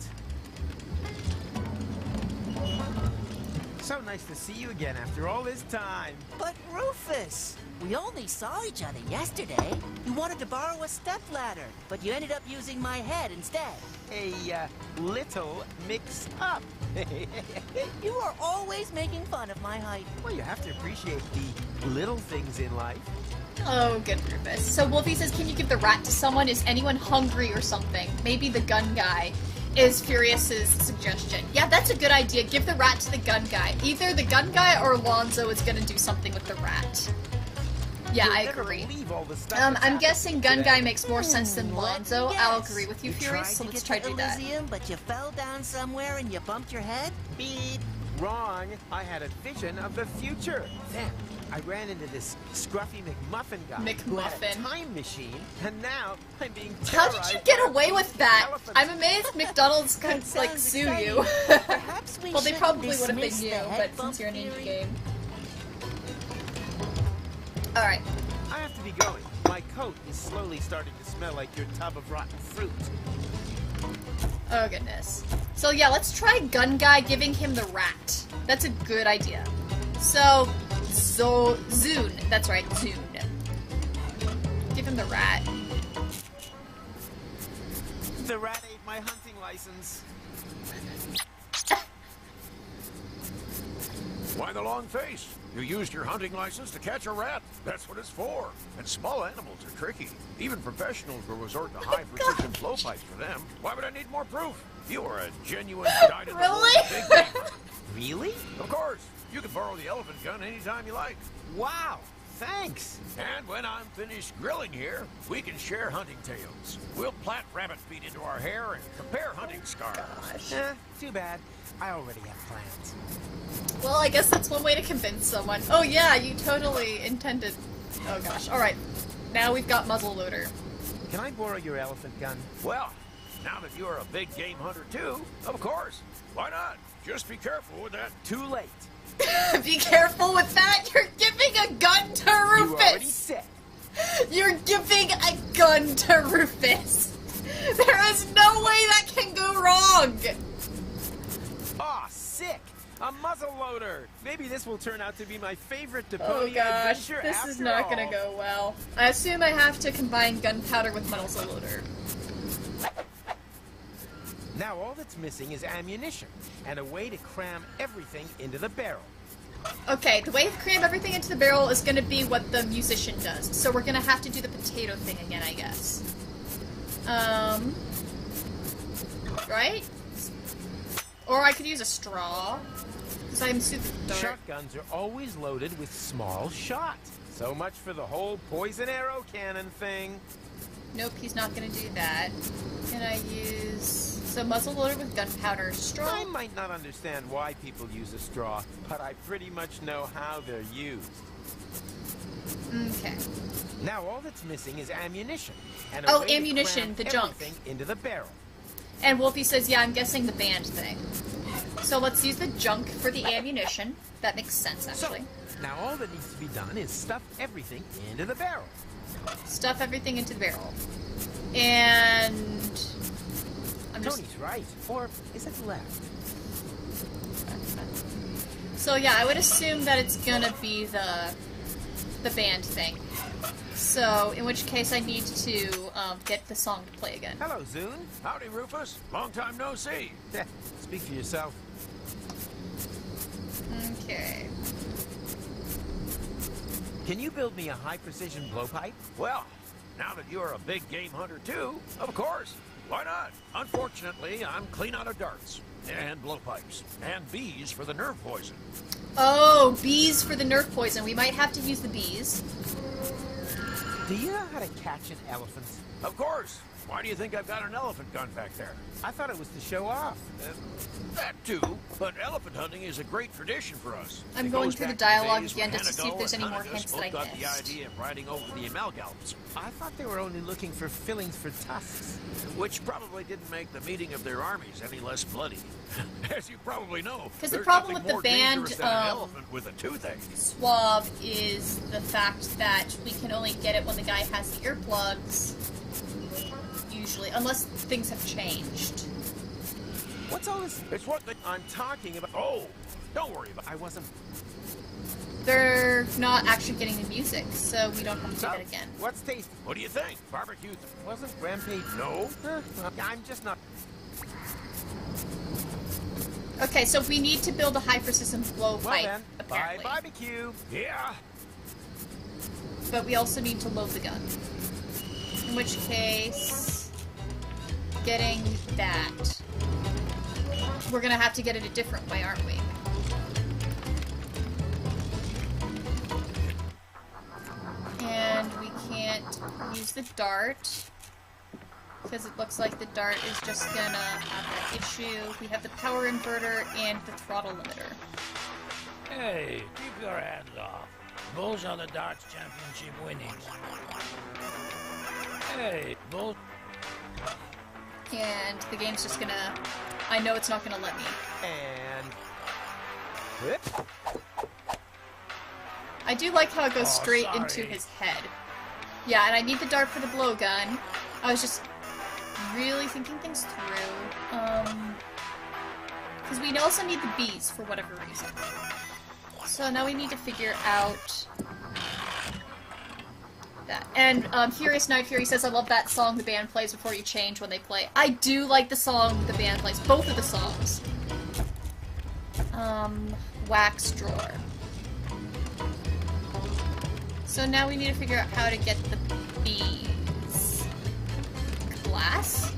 So nice to see you again after all this time. But Rufus, we only saw each other yesterday. You wanted to borrow a stepladder, but you ended up using my head instead. A little mix up. You are always making fun of my height. Well, you have to appreciate the little things in life. Oh, good Rufus. So Wolfie says, can you give the rat to someone? Is anyone hungry or something? Maybe the gun guy is Furious's suggestion. Yeah, that's a good idea. Give the rat to the gun guy. Either the gun guy or Lonzo is gonna do something with the rat. Yeah, You'll I never agree. believe all the stuff that's I'm happened guessing gun today. guy makes more sense than Lonzo. Yes. I'll agree with you, You Furious, tried so to let's get try to do that. Elysium, but you fell down somewhere and you bumped your head? Beep. Wrong. I had a vision of the future. Then I ran into this scruffy McMuffin guy who had a McMuffin. time machine, and now I'm being How terrorized. did you get by a away bunch with of that? elephants. I'm amazed McDonald's couldn't, like, Sounds sue exciting. you. Perhaps we Well, they shouldn't probably would have been dismiss you, the but head since bump you're an indie theory. game. Alright. I have to be going. My coat is slowly starting to smell like your tub of rotten fruit. Oh, goodness. So, yeah, let's try gun guy giving him the rat. That's a good idea. So Zune. That's right, Zune. Give him the rat. The rat ate my hunting license. Why the long face? You used your hunting license to catch a rat. That's what it's for. And small animals are tricky. Even professionals will resort to high-precision flow pipes for them. Why would I need more proof? You are a genuine dyed-in-the-wool Really? big gamer. Really? Of course. You can borrow the elephant gun anytime you like. Wow. Thanks. And when I'm finished grilling here, we can share hunting tales. We'll plant rabbit feet into our hair and compare hunting scars. Too bad. I already have plans. Well, I guess that's one way to convince someone. Oh yeah, you totally intended... Oh gosh, alright. Now we've got muzzleloader. Can I borrow your elephant gun? Well, now that you're a big game hunter too, of course. Why not? Just be careful with that. Too late. Be careful with that! You're giving a gun to You already Rufus! said. You're giving a gun to Rufus! There is no way that can go wrong! Aw, sick. A muzzleloader. Maybe this will turn out to be my favorite Oh Deponia gosh, adventure this after is not all. gonna go well. I assume I have to combine gunpowder with muzzleloader. Now all that's missing is ammunition and a way to cram everything into the barrel. Okay, the way to cram everything into the barrel is gonna be what the musician does. So we're gonna have to do the potato thing again, I guess. Right? Or I could use a straw. Because I'm super dark. Shotguns are always loaded with small shot. So much for the whole poison arrow cannon thing. Nope, he's not gonna do that. Can I use... So muzzleloader with gunpowder. Straw. I might not understand why people use a straw, but I pretty much know how they're used. Okay. Now all that's missing is ammunition. And a Oh, way to ammunition, cram the junk. everything into the barrel. And Wolfie says, yeah, I'm guessing the band thing. So let's use the junk for the ammunition. That makes sense, actually. So, now all that needs to be done is stuff everything into the barrel. Stuff everything into the barrel. And... Tony's right. Or is it left? So yeah, I would assume that it's gonna be the band thing. So, in which case I need to get the song to play again. Hello, Zune. Howdy, Rufus. Long time no see. Yeah, speak for yourself. Okay. Can you build me a high-precision blowpipe? Well, now that you're a big game hunter too, of course. Why not? Unfortunately, I'm clean out of darts. And blowpipes. And bees for the nerve poison. Oh, bees for the nerve poison. We might have to use the bees. Do you know how to catch an elephant? Of course. Why do you think I've got an elephant gun back there? I thought it was to show off. That too, but elephant hunting is a great tradition for us. I'm It going goes through the back dialogue days again when just to see if Hanago there's and any more Hanagus hints that both I got missed. the idea of riding over the amalgams, I thought they were only looking for fillings for tusks. which probably didn't make the meeting of their armies any less bloody. As you probably know, 'Cause the there's problem nothing with the more band, dangerous than an elephant with a toothache. Swab is the fact that we can only get it when the guy has the earplugs. Usually, unless things have changed. What's all this? It's what I'm talking about. Oh, don't worry about it. I wasn't... They're not actually getting the music, so we don't have to do that again. What's tasty? What do you think? Barbecue? Wasn't Rampage... No. Huh, well, I'm just not... Okay, so we need to build a high-precision blowpipe, Well then, apparently. bye barbecue. Yeah. But we also need to load the gun. In which case... getting that... We're gonna have to get it a different way, aren't we? And we can't use the dart, because it looks like the dart is just gonna have that issue. We have the power inverter and the throttle limiter. Hey, keep your hands off. Bulls are the darts championship winnings. Hey, Bull. And the game's just gonna... I know it's not gonna let me. And... Whip. I do like how it goes straight sorry. into his head. Yeah, and I need the dart for the blowgun. I was just really thinking things through. Because we also need the bees for whatever reason. So now we need to figure out that. And Furious Night Fury says, I love that song the band plays before you change when they play. I do like the song the band plays. Both of the songs. Wax drawer. So now we need to figure out how to get the bees. Glass?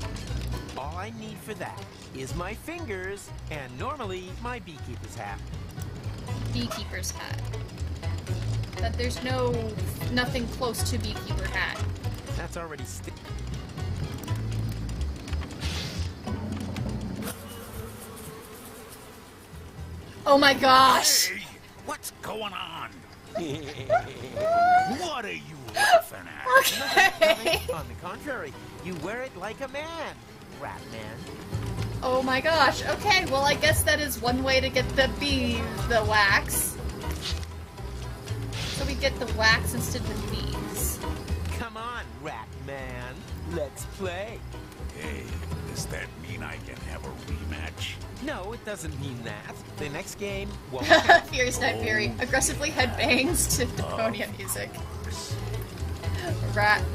All I need for that is my fingers, and normally my beekeeper's hat. Beekeeper's hat. But there's nothing close to beekeeper hat. That's already Oh my gosh! Hey, what's going on? What What are you laughing at? Okay! On the contrary, you wear it like a man, rat man. Oh my gosh, okay, well I guess that is one way to get the wax. So we get the wax instead of the bees. Come on, rat man. Let's play. Hey, does that mean I can have a rematch? No, it doesn't mean that. The next game won't. Furious Night Fury aggressively headbangs to Deponia music.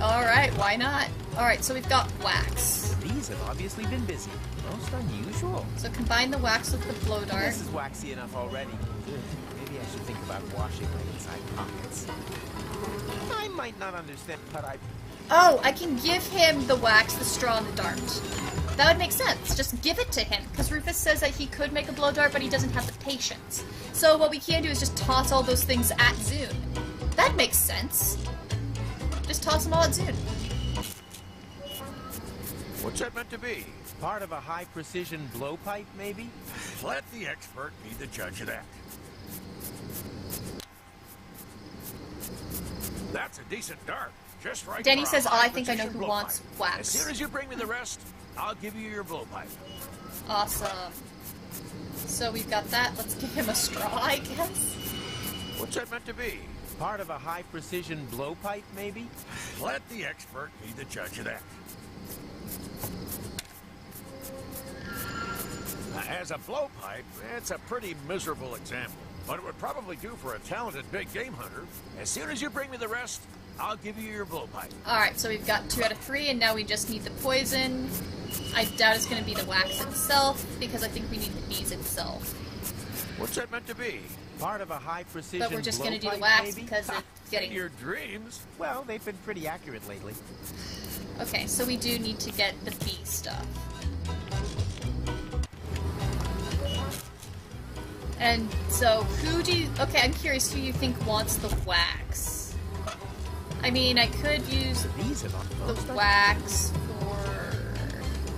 Alright, why not? Alright, so we've got wax. These have obviously been busy. Most unusual. So combine the wax with the blow dart. This is waxy enough already. Maybe I should think about washing my inside pockets. I might not understand, but Oh, I can give him the wax, the straw, and the dart. That would make sense. Just give it to him, because Rufus says that he could make a blow dart, but he doesn't have the patience. So what we can do is just toss all those things at Zune. That makes sense. Just toss them all at Zune. What's that meant to be? part of a high-precision blowpipe, maybe? Let the expert be the judge of that. That's a decent dart. Just right. Denny for a says, I think I know high-precision who blowpipe. wants wax. As soon as you bring me the rest, I'll give you your blowpipe. Awesome. so we've got that. Let's give him a straw, I guess. What's that meant to be? Part of a high-precision blowpipe, maybe? Let the expert be the judge of that. As a blowpipe, it's a pretty miserable example, but it would probably do for a talented big game hunter. As soon as you bring me the rest, I'll give you your blowpipe. Alright, so we've got 2 out of 3, and now we just need the poison. I doubt it's going to be the wax itself, because I think we need the bees itself. What's that meant to be? Part of a high-precision But we're just going to do the blowpipe, wax maybe? because it's getting... Your dreams? Well, they've been pretty accurate lately. Okay, so we do need to get the bee stuff. And so, who do you... Okay, I'm curious who you think wants the wax. I mean, I could use the wax for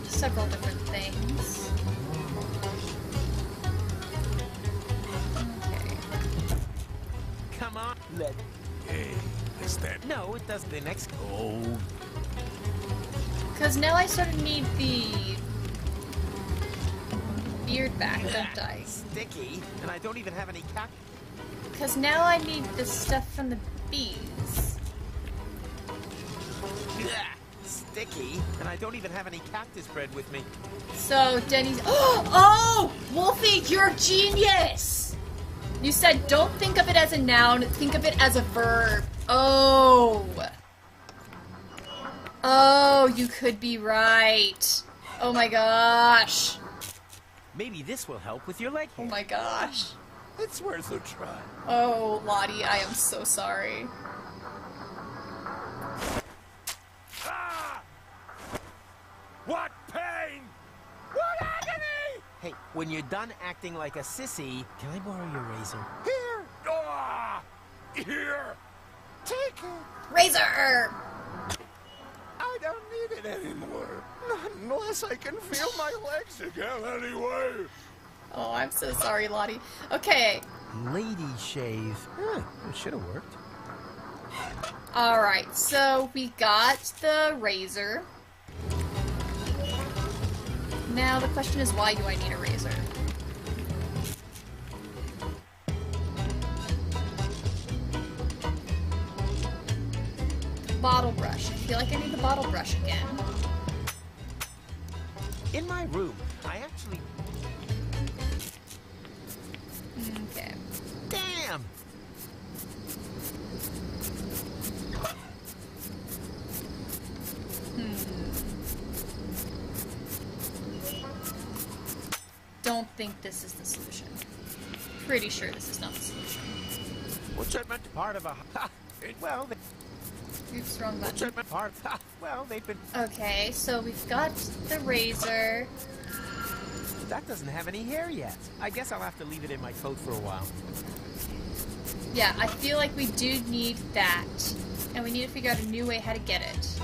several different things. Okay. Come on, Hey, is that... No, it doesn't. The next... Oh, Because now I sort of need the beard back, don't I? Sticky, and I don't even have any cap. Because now I need the stuff from the bees. Sticky, and I don't even have any cactus bread with me. So, Denny's... Oh! Wolfie, you're a genius! You said don't think of it as a noun, think of it as a verb. Oh! Oh, you could be right. Oh my gosh. Maybe this will help with your leg Oh hair. my gosh. It's worth a try. Oh, Lottie, I am so sorry. ah! What pain! What agony! Hey, when you're done acting like a sissy, can I borrow your razor? Here! Ah! Here! Take it! Razor! I don't need it anymore. Not unless I can feel my legs again anyway. Oh, I'm so sorry, Lottie. Okay. Lady shave. It should have worked. Alright, so we got the razor. Now the question is, why do I need a razor? Bottle brush. I feel like I need the bottle brush again. In my room, I actually... Okay. Damn! Don't think this is the solution. Pretty sure this is not the solution. What's that meant to... Part of a... Ha! Well, Oops, wrong What's button. that meant... part... Ha! Well, they've been... Okay, so we've got the razor. That doesn't have any hair yet. I guess I'll have to leave it in my coat for a while. Yeah, I feel like we do need that. And we need to figure out a new way how to get it.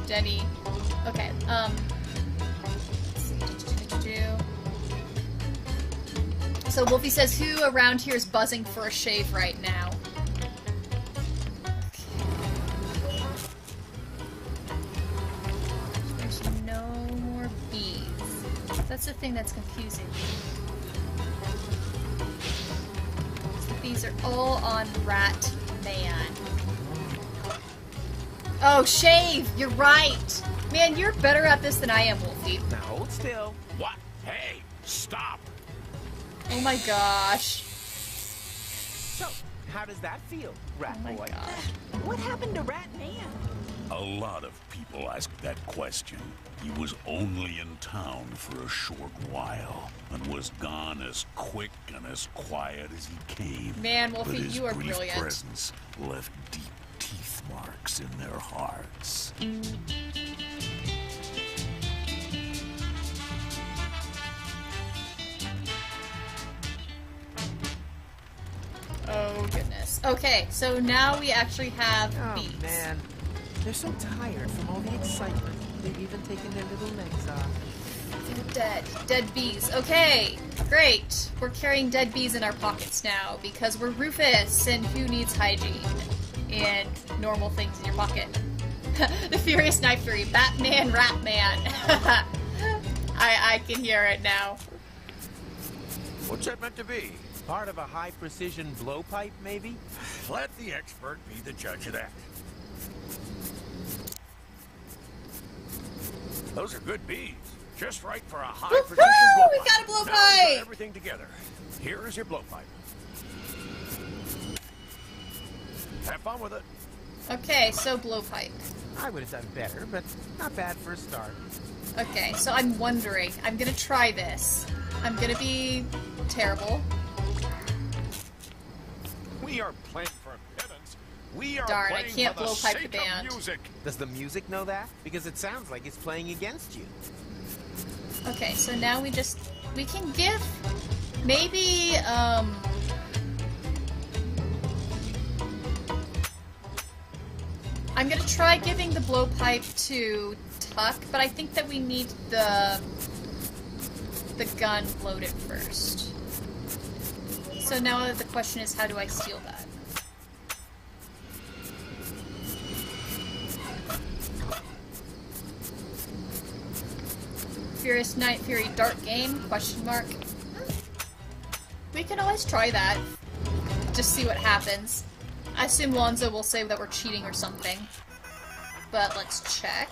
Denny. Okay, let's see. So Wolfie says, who around here is buzzing for a shave right now? Okay. There's no more bees. That's the thing that's confusing me. The bees are all on Rat Man. Oh, shave! You're right! Man, you're better at this than I am, Wolfie. Now hold still. What? Hey! Stop! Oh my gosh. So, how does that feel, Rat Oh my Boy? gosh. What happened to Rat Man? A lot of people ask that question. He was only in town for a short while and was gone as quick and as quiet as he came. Man, But Wolfie, his you are brief brilliant. presence left deep teeth marks in their hearts. Oh goodness. Okay, so now we actually have Oh, bees. man. They're so tired from all the excitement. They've even taken their little legs off. They're dead. Dead bees. Okay, great. We're carrying dead bees in our pockets now because we're Rufus, and who needs hygiene and normal things in your pocket? The Furious Night Fury, Batman, Ratman. I can hear it now. What's that meant to be? Part of a high-precision blowpipe, maybe? Let the expert be the judge of that. Those are good bees. Just right for a high-precision blowpipe. We got a Now we've got blowpipe! everything together. Here is your blowpipe. Have fun with it. Okay, so blowpipe. I would have done better, but not bad for a start. Okay, so I'm wondering. I'm gonna try this. I'm gonna be terrible. We are playing for pittance. We are Darn, I playing can't for the blowpipe the sake band. of music. Does the music know that? Because it sounds like it's playing against you. Okay, so now we can give, maybe, I'm gonna try giving the blowpipe to Tuck, but I think that we need the gun loaded first. So now the question is, how do I steal that? Furious Night Fury Dart Game? Question mark. We can always try that. Just see what happens. I assume Lonzo will say that we're cheating or something. But let's check.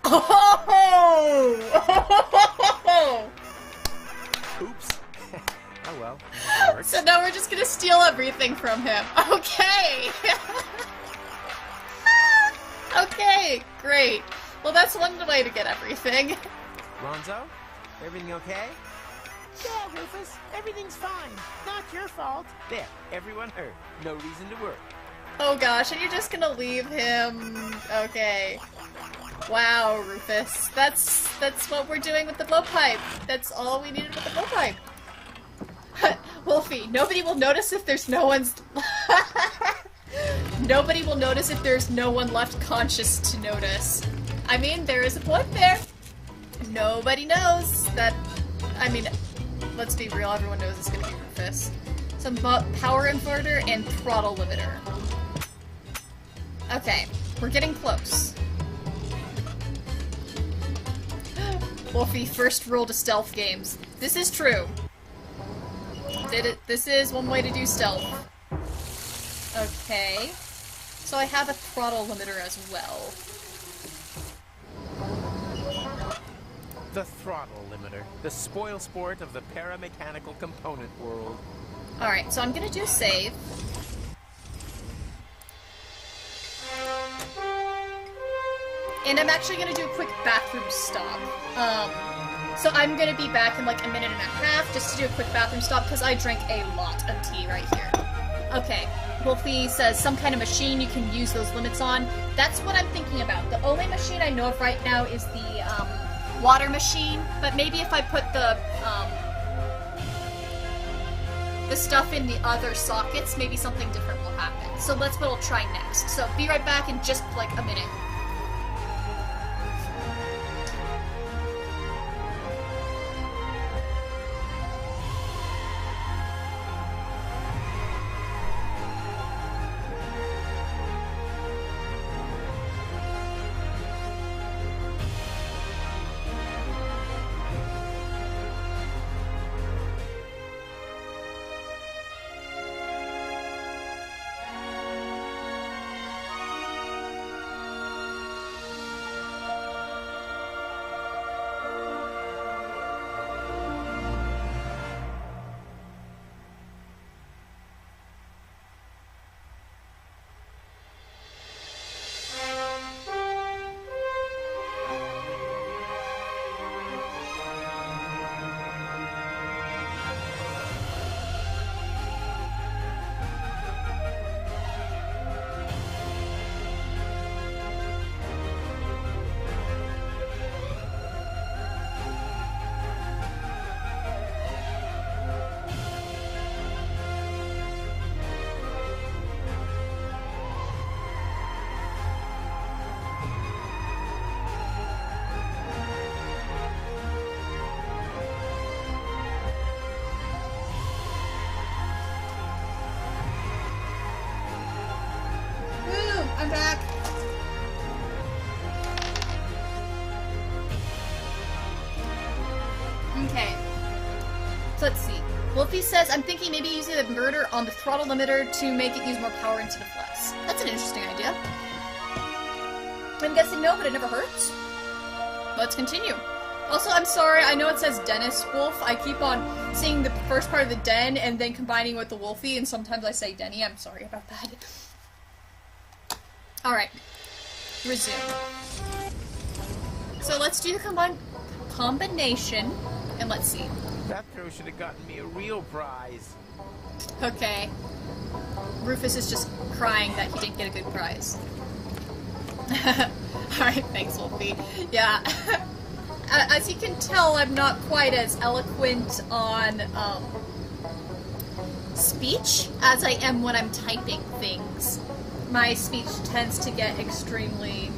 Oh! Oops. Oh well. That works. So now we're just gonna steal everything from him. Okay! Okay, great. Well, that's one way to get everything. Lonzo? Everything okay? Yeah, Rufus. Everything's fine. Not your fault. There. Everyone heard. No reason to worry. Oh gosh, and you're just gonna leave him. Okay. Wow, Rufus. That's what we're doing with the blowpipe. That's all we needed with the blowpipe. Wolfie, nobody will notice if there's no one's... Nobody will notice if there's no one left conscious to notice. I mean, there is a point there. Nobody knows that... I mean, let's be real, everyone knows it's gonna be Rufus. Some power inverter and throttle limiter. Okay, we're getting close. Wolfie, first rule to stealth games. This is true. This is one way to do stealth. Okay. So I have a throttle limiter as well. The throttle limiter. The spoil sport of the paramechanical component world. Alright, so I'm gonna do save. And I'm actually gonna do a quick bathroom stop. So I'm gonna be back in like a minute and a half just to do a quick bathroom stop because I drank a lot of tea right here. Okay, Wolfie says some kind of machine you can use those limits on. That's what I'm thinking about. The only machine I know of right now is the water machine, but maybe if I put the stuff in the other sockets, maybe something different will happen. So that's what we'll try next. So be right back in just like a minute. Wolfie says, I'm thinking maybe using the inverter on the throttle limiter to make it use more power instead of less. That's an interesting idea. I'm guessing no, but it never hurts. Let's continue. Also, I'm sorry, I know it says Dennis Wolf. I keep on seeing the first part of the den and then combining with the Wolfie, and sometimes I say Denny. I'm sorry about that. Alright. Resume. So let's do the combination, and let's see. That throw should have gotten me a real prize. Okay. Rufus is just crying that he didn't get a good prize. Alright, thanks, Wolfie. Yeah. As you can tell, I'm not quite as eloquent on speech as I am when I'm typing things. My speech tends to get extremely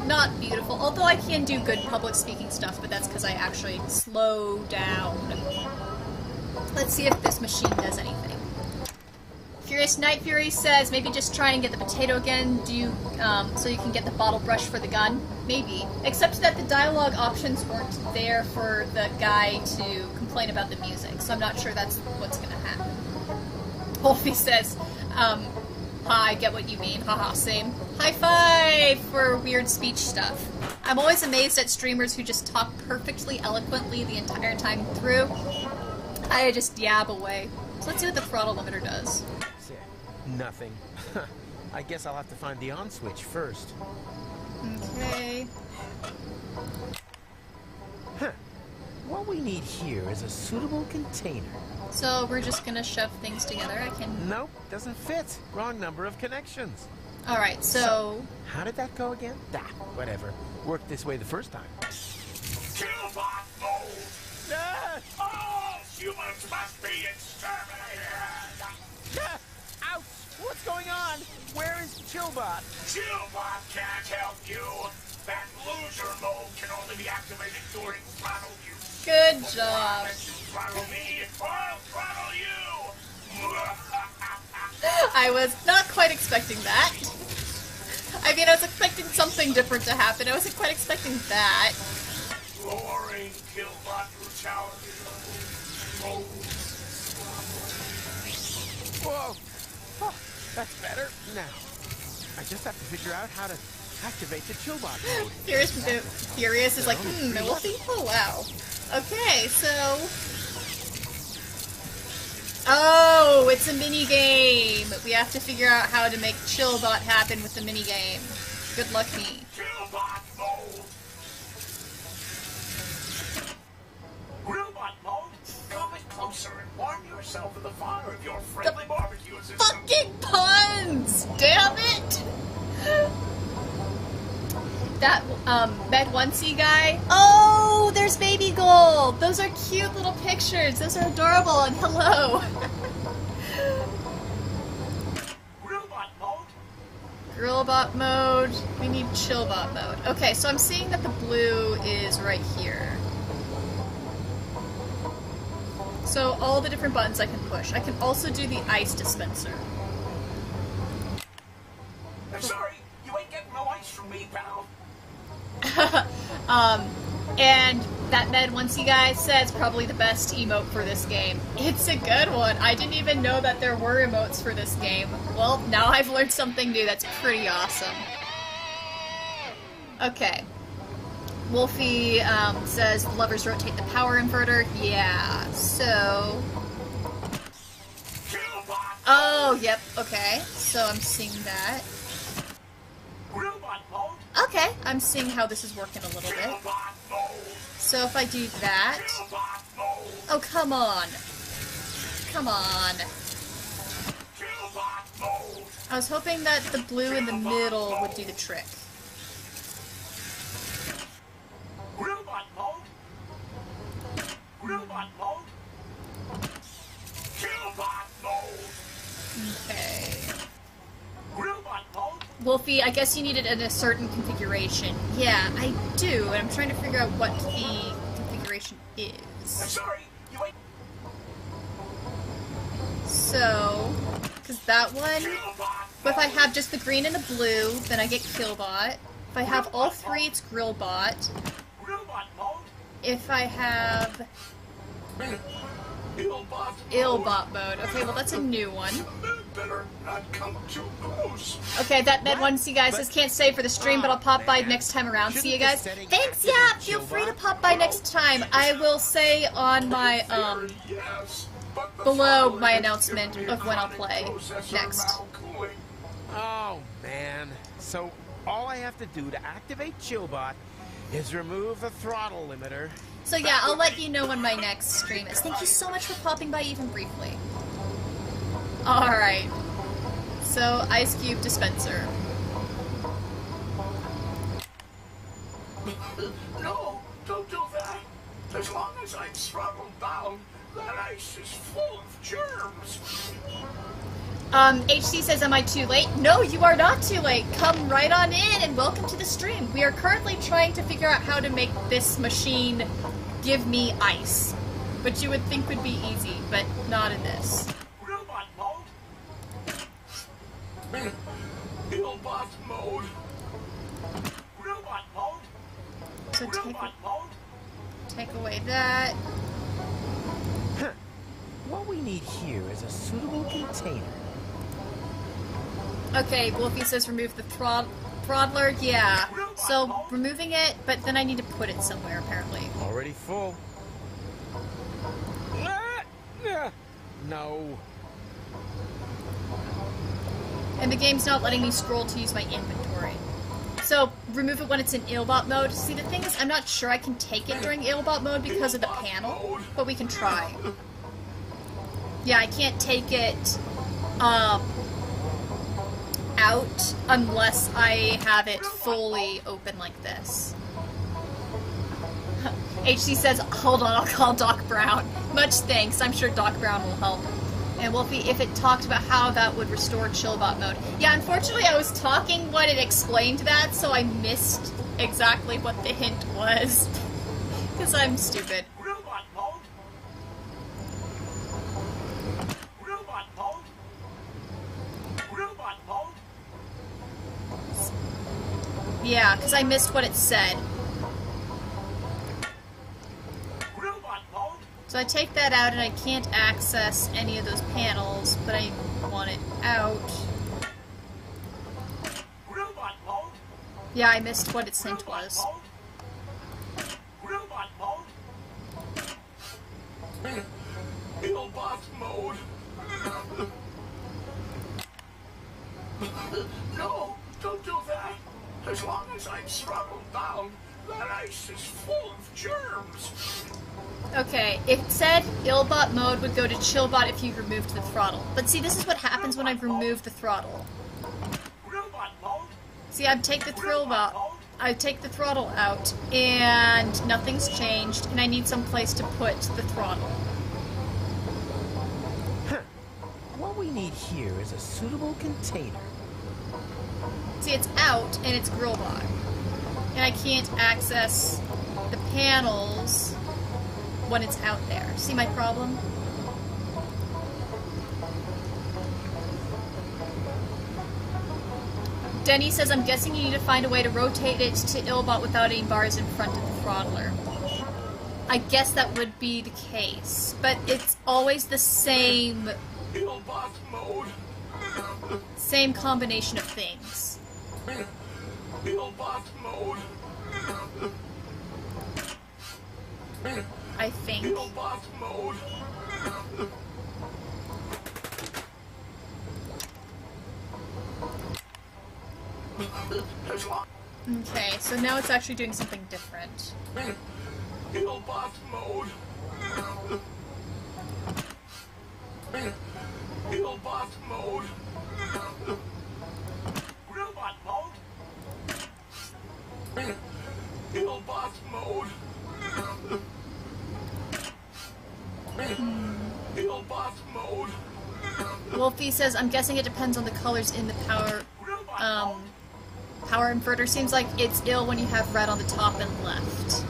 not beautiful, although I can do good public speaking stuff, but that's because I actually slow down. Let's see if this machine does anything. Furious Night Fury says, maybe just try and get the potato again, so you can get the bottle brush for the gun? Maybe. Except that the dialogue options weren't there for the guy to complain about the music, so I'm not sure that's what's gonna happen. Wolfie says, I get what you mean, haha, same. High five for weird speech stuff. I'm always amazed at streamers who just talk perfectly eloquently the entire time through. I just yab away. So let's see what the throttle limiter does. Nothing. I guess I'll have to find the on switch first. Okay. Huh. What we need here is a suitable container. So we're just gonna shove things together. I can... Nope, doesn't fit. Wrong number of connections. Alright, so... How did that go again? Whatever. Worked this way the first time. Killbot mode! All humans must be exterminated! Ouch! What's going on? Where is Chillbot? Killbot can't help you! That loser mode can only be activated during throttle use. Good job. Unless you throttle me, I'll throttle you! I was not quite expecting that. I mean, I was expecting something different to happen. I wasn't quite expecting that. Roaring Killbot brutality. Whoa! Oh, that's better. Now, I just have to figure out how to activate the Chillbot mode. Furious is like, Wolfie? Oh, wow. Okay, so... Oh, it's a mini-game! We have to figure out how to make Chillbot happen with the mini-game. Good luck me. Killbot mode! Grillbot mode? Come in closer and warm yourself in the fire of your friendly barbecue system. Fucking puns! Damn it! That, Med Onesie guy. Oh, there's Baby Gold! Those are cute little pictures. Those are adorable, and hello. Grillbot mode? Grillbot mode. We need Chillbot mode. Okay, so I'm seeing that the blue is right here. So all the different buttons I can push. I can also do the ice dispenser. I'm sorry, you ain't getting no ice from me, pal. And that Med Onesie guy says probably the best emote for this game. It's a good one. I didn't even know that there were emotes for this game. Well, now I've learned something new that's pretty awesome. Okay. Wolfie says lovers rotate the power inverter. Yeah, so... Oh, yep, okay. So I'm seeing that. Okay, I'm seeing how this is working a little bit. So if I do that... Oh, come on. Come on. I was hoping that the blue in the middle would do the trick. Robot mode? Robot mode? Killbot mode! Okay. Robot mode? Wolfie, I guess you need it in a certain configuration. Yeah, I do, and I'm trying to figure out what the configuration is. I'm sorry, you ain't... So, because that one, if I have just the green and the blue, then I get Killbot. If I have all three, it's Grillbot. Robot mode? If I have... Illbot mode. Okay, well that's a new one. Better not come too close. Okay, that med one, see guys, this can't stay for the stream, but I'll pop by next time around. See you guys. Thanks, yeah, feel free to pop by next time. I will say on my, below my announcement of when I'll play next. Oh, man. So, all I have to do to activate Chillbot is remove the throttle limiter. So yeah, I'll let you know when my next stream is. Thank you so much for popping by even briefly. Alright. So, Ice Cube dispenser. No, don't do that. As long as I'm throttled down, that ice is full of germs. HC says, am I too late? No, you are not too late. Come right on in and welcome to the stream. We are currently trying to figure out how to make this machine give me ice. Which you would think would be easy, but not in this. Robot mode. Robot mode. Robot mode. So take away that. Huh. What we need here is a suitable container. Okay, Wolfie says remove the throttler. Yeah. So, removing it, but then I need to put it somewhere, apparently. Already full. No. And the game's not letting me scroll to use my inventory. So, remove it when it's in Illbot mode. See, the thing is, I'm not sure I can take it during Illbot mode because of the panel, but we can try. Yeah, I can't take it, out unless I have it fully open like this. HC says, hold on, I'll call Doc Brown. Much thanks, I'm sure Doc Brown will help. And Wolfie, if it talked about how that would restore Chillbot mode. Yeah, unfortunately I was talking when it explained that, so I missed exactly what the hint was. Because I'm stupid. Robot mode. Robot mode. Robot mode. Yeah, because I missed what it said. So I take that out and I can't access any of those panels, but I want it out. Robot mode. Yeah, I missed what its hint was. Robot mode. Robot mode. No, don't do that. As long as I'm throttled down, that ice is full of germs. Okay, it said Illbot mode would go to Chillbot if you removed the throttle. But see, this is what happens when I remove the throttle. Robot mode. See, I take the throttle out, and nothing's changed, and I need some place to put the throttle. Huh. What we need here is a suitable container. See, it's out, and it's Grillbot. And I can't access the panels when it's out there. See my problem? Denny says, I'm guessing you need to find a way to rotate it to Illbot without any bars in front of the throttler. I guess that would be the case, but it's always the same... Illbot mode. Same combination of things. Illbot mode. I think. Illbot mode. Okay, so now it's actually doing something different. Illbot mode. Illbot mode. Robot mode. Illbot mode. Illbot mode. Wolfie says, I'm guessing it depends on the colors in the power inverter. Seems like it's ill when you have red on the top and left.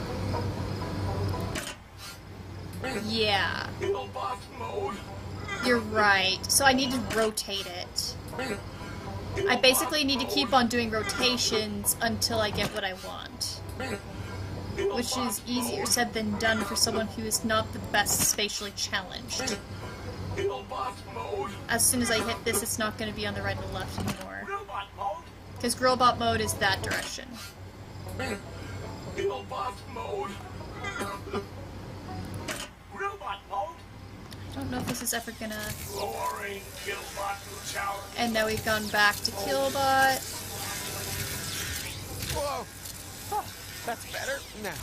Yeah. Illbot mode. You're right. So I need to rotate it. I basically need to keep on doing rotations until I get what I want. which is easier said than done for someone who is not the best spatially challenged. As soon as I hit this, it's not going to be on the right and left anymore. Because Grillbot mode is that direction. I don't know if this is ever gonna... And now we've gone back to Killbot. Whoa! Oh, that's better. Now,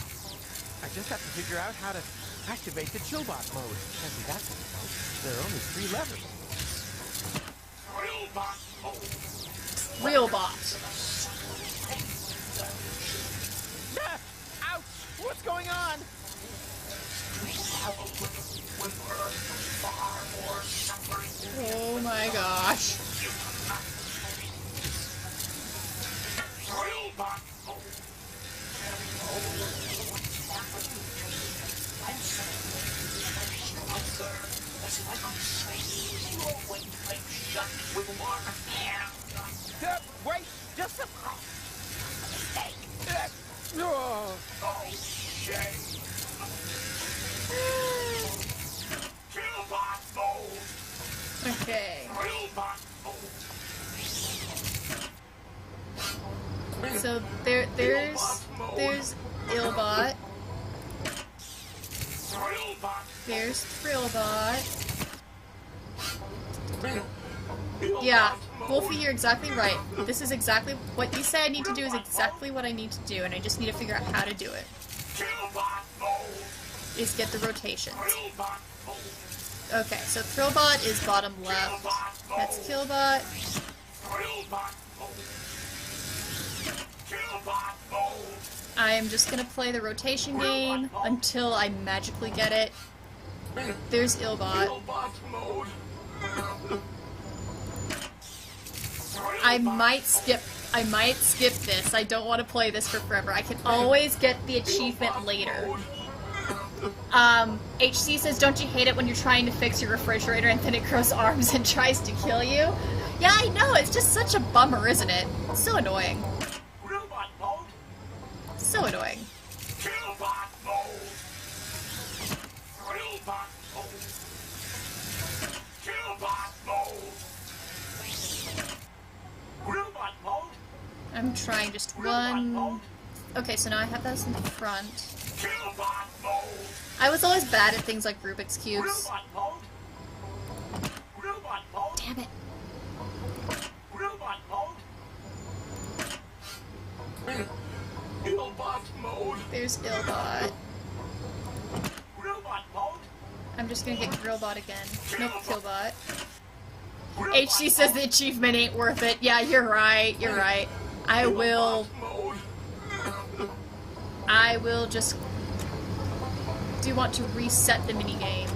I just have to figure out how to activate the Chillbot mode. And that's there are only 3 levers. Realbot. Ah! Ouch! What's going on? Oh my gosh. Wait! Just a... Oh, shit! Okay. So there's Illbot. There's Thrillbot. Yeah, Wolfie, you're exactly right. This is exactly what you say I need to do is exactly what I need to do, and I just need to figure out how to do it. Is get the rotations. Okay, so Thrillbot is bottom left. That's Killbot. I am just gonna play the rotation game until I magically get it. There's Illbot. I might skip this. I don't want to play this for forever. I can always get the achievement later. HC says, don't you hate it when you're trying to fix your refrigerator and then it grows arms and tries to kill you? Yeah, I know, it's just such a bummer, isn't it? It's so annoying. So annoying. I'm trying just one... Okay, so now I have those in the front. I was always bad at things like Rubik's Cubes. Damn it. There's Illbot. I'm just gonna get Grillbot again. Nope, Killbot. HC says the achievement ain't worth it. Yeah, you're right, you're right. I will just... Do want to reset the minigame.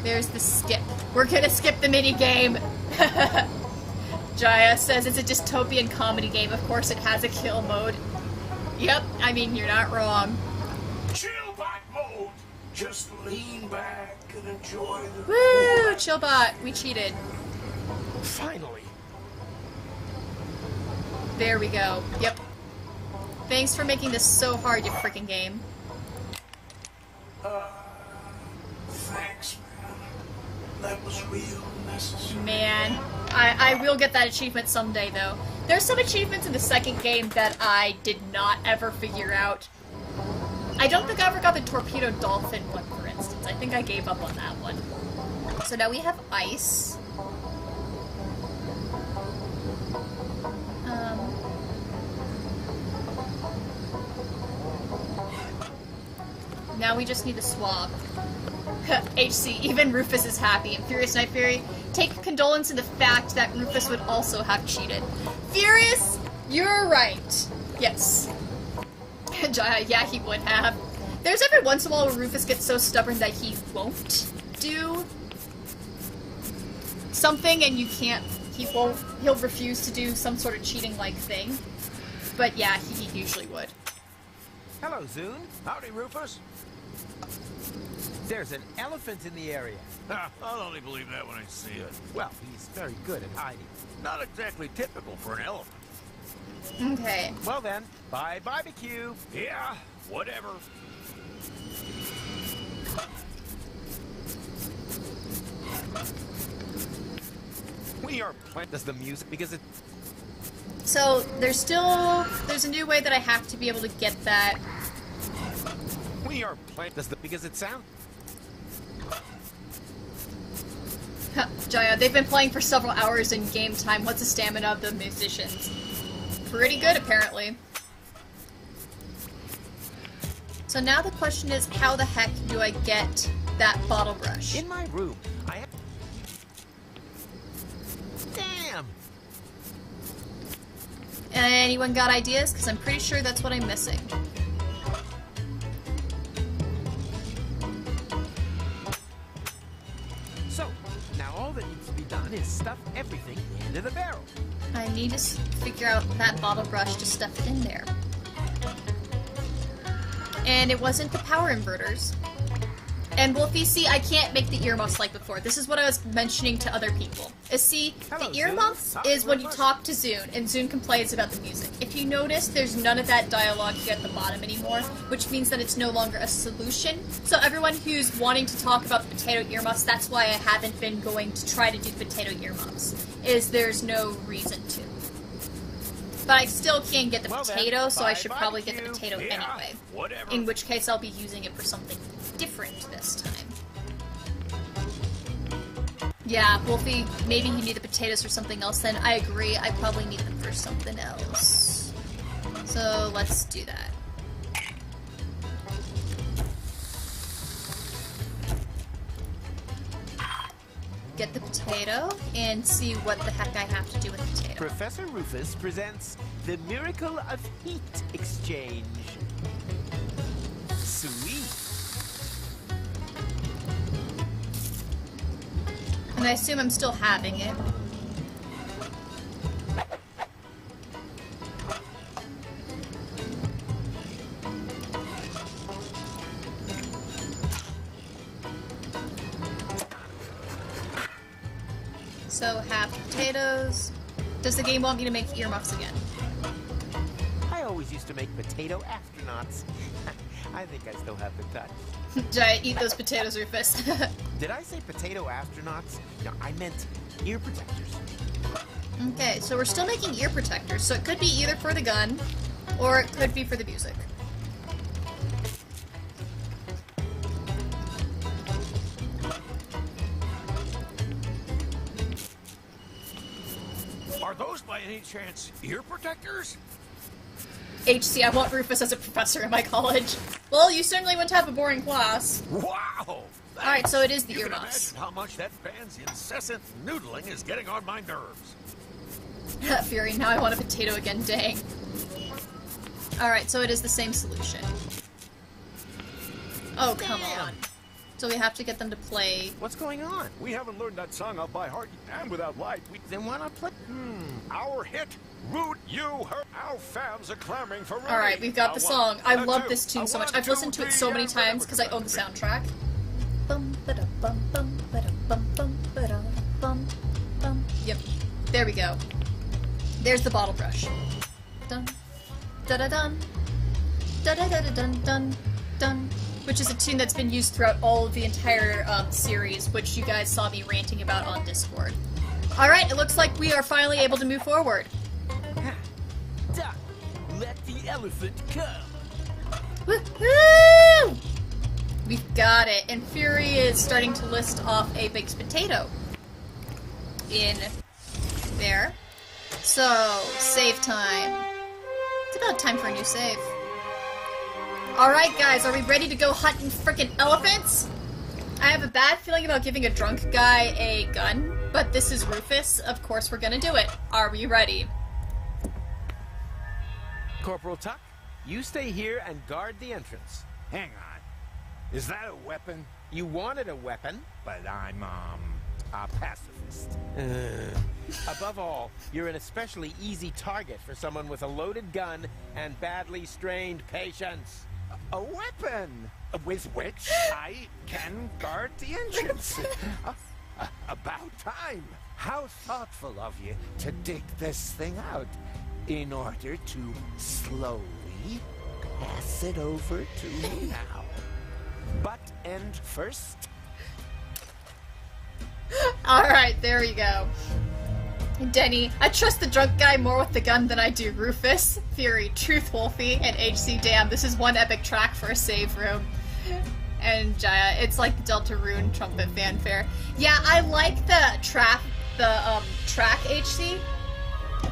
There's the skip. We're gonna skip the minigame! Jaya says it's a dystopian comedy game. Of course it has a kill mode. Yep, I mean, you're not wrong. Chillbot mode. Just lean back and enjoy the... Woo! Chillbot, we cheated. Finally. There we go. Yep. Thanks for making this so hard, you freaking game. Thanks, man. That was real necessary. Man, I will get that achievement someday, though. There's some achievements in the second game that I did not ever figure out. I don't think I ever got the Torpedo Dolphin one, for instance. I think I gave up on that one. So now we have ice. Now we just need to swap. HC, even Rufus is happy. And Furious Night Fury, take condolence in the fact that Rufus would also have cheated. Furious, you're right. Yes. Yeah, he would have. There's every once in a while where Rufus gets so stubborn that he won't do something and you can't, he'll refuse to do some sort of cheating-like thing. But yeah, he usually would. Hello, Zune. Howdy, Rufus. There's an elephant in the area. I'll only believe that when I see it. Well, he's very good at hiding. Not exactly typical for an elephant. Okay. Well then, bye barbecue. Yeah, whatever. We are playing. Does the music because it? So there's a new way that I have to be able to get that. We are playing. Does the because it sound? Jaya, they've been playing for several hours in game time. What's the stamina of the musicians? Pretty good, apparently. So now the question is, how the heck do I get that bottle brush? In my room, I have... Damn! Anyone got ideas? Because I'm pretty sure that's what I'm missing. So, now all that needs to be done is stuff everything into the barrel. I need to figure out that bottle brush to stuff it in there. And it wasn't the power inverters. And Wolfie, see, I can't make the earmuffs like before. This is what I was mentioning to other people. See, Hello, the earmuffs Zune. is when you talk to Zune, and Zune complains about the music. If you notice, there's none of that dialogue here at the bottom anymore, which means that it's no longer a solution. So everyone who's wanting to talk about the potato earmuffs, that's why I haven't been going to try to do potato earmuffs, is there's no reason to. But I still can't get the potato, so I should probably get the potato anyway. Whatever. In which case I'll be using it for something different this time. Yeah, Wolfie, maybe you need the potatoes for something else then. I agree, I probably need them for something else. So let's do that. Get the potato and see what the heck I have to do with the potato. Professor Rufus presents the miracle of heat exchange. Sweet. And I assume I'm still having it. So half potatoes. Does the game want me to make earmuffs again? I always used to make potato astronauts. I think I still have the touch. Jaya, eat those potatoes, Rufus. Did I say potato astronauts? No, I meant ear protectors. Okay, so we're still making ear protectors, so it could be either for the gun, or it could be for the music. Are those by any chance ear protectors? HC, I want Rufus as a professor in my college. Well, you certainly wouldn't have a boring class. Wow! Alright, so it is the You can earmuffs. imagine how much that band's incessant noodling is getting on my nerves. Fury, now I want a potato again, dang. Alright, so it is the same solution. Oh, come on. So we have to get them to play. What's going on? We haven't learned that song out by heart, and without light. Then why not play? Our hit, Root You Her. Our fans are clamoring for rain. Alright, we've got the song. I love this tune so much. I've 1, listened to it so 2, many 3, times because I own the soundtrack. Bum, ba-da, bum, bum, ba-da, bum, bum, ba-da, bum, bum. Yep, there we go. There's the bottle brush. Dun, da-da-dun, da-da-da-da-dun, dun, dun. Which is a tune that's been used throughout all of the entire series, which you guys saw me ranting about on Discord. Alright, it looks like we are finally able to move forward. Duck, let the elephant come. Woohoo! We've got it, and Fury is starting to list off a baked potato in there. So, save time. It's about time for a new save. Alright guys, are we ready to go hunting frickin' elephants? I have a bad feeling about giving a drunk guy a gun, but this is Rufus. Of course we're gonna do it. Are we ready? Corporal Tuck, you stay here and guard the entrance. Hang on. Is that a weapon? You wanted a weapon. But I'm, a pacifist. Above all, you're an especially easy target for someone with a loaded gun and badly strained patience. A weapon with which I can guard the entrance. About time. How thoughtful of you to dig this thing out. in order to slowly pass it over to me now. Butt end first. Alright, there we go. Denny, I trust the drunk guy more with the gun than I do Rufus, Fury, Truth Wolfie, and HC. Damn, this is one epic track for a save room. And Jaya, it's like the Deltarune trumpet fanfare. Yeah, I like the track HC.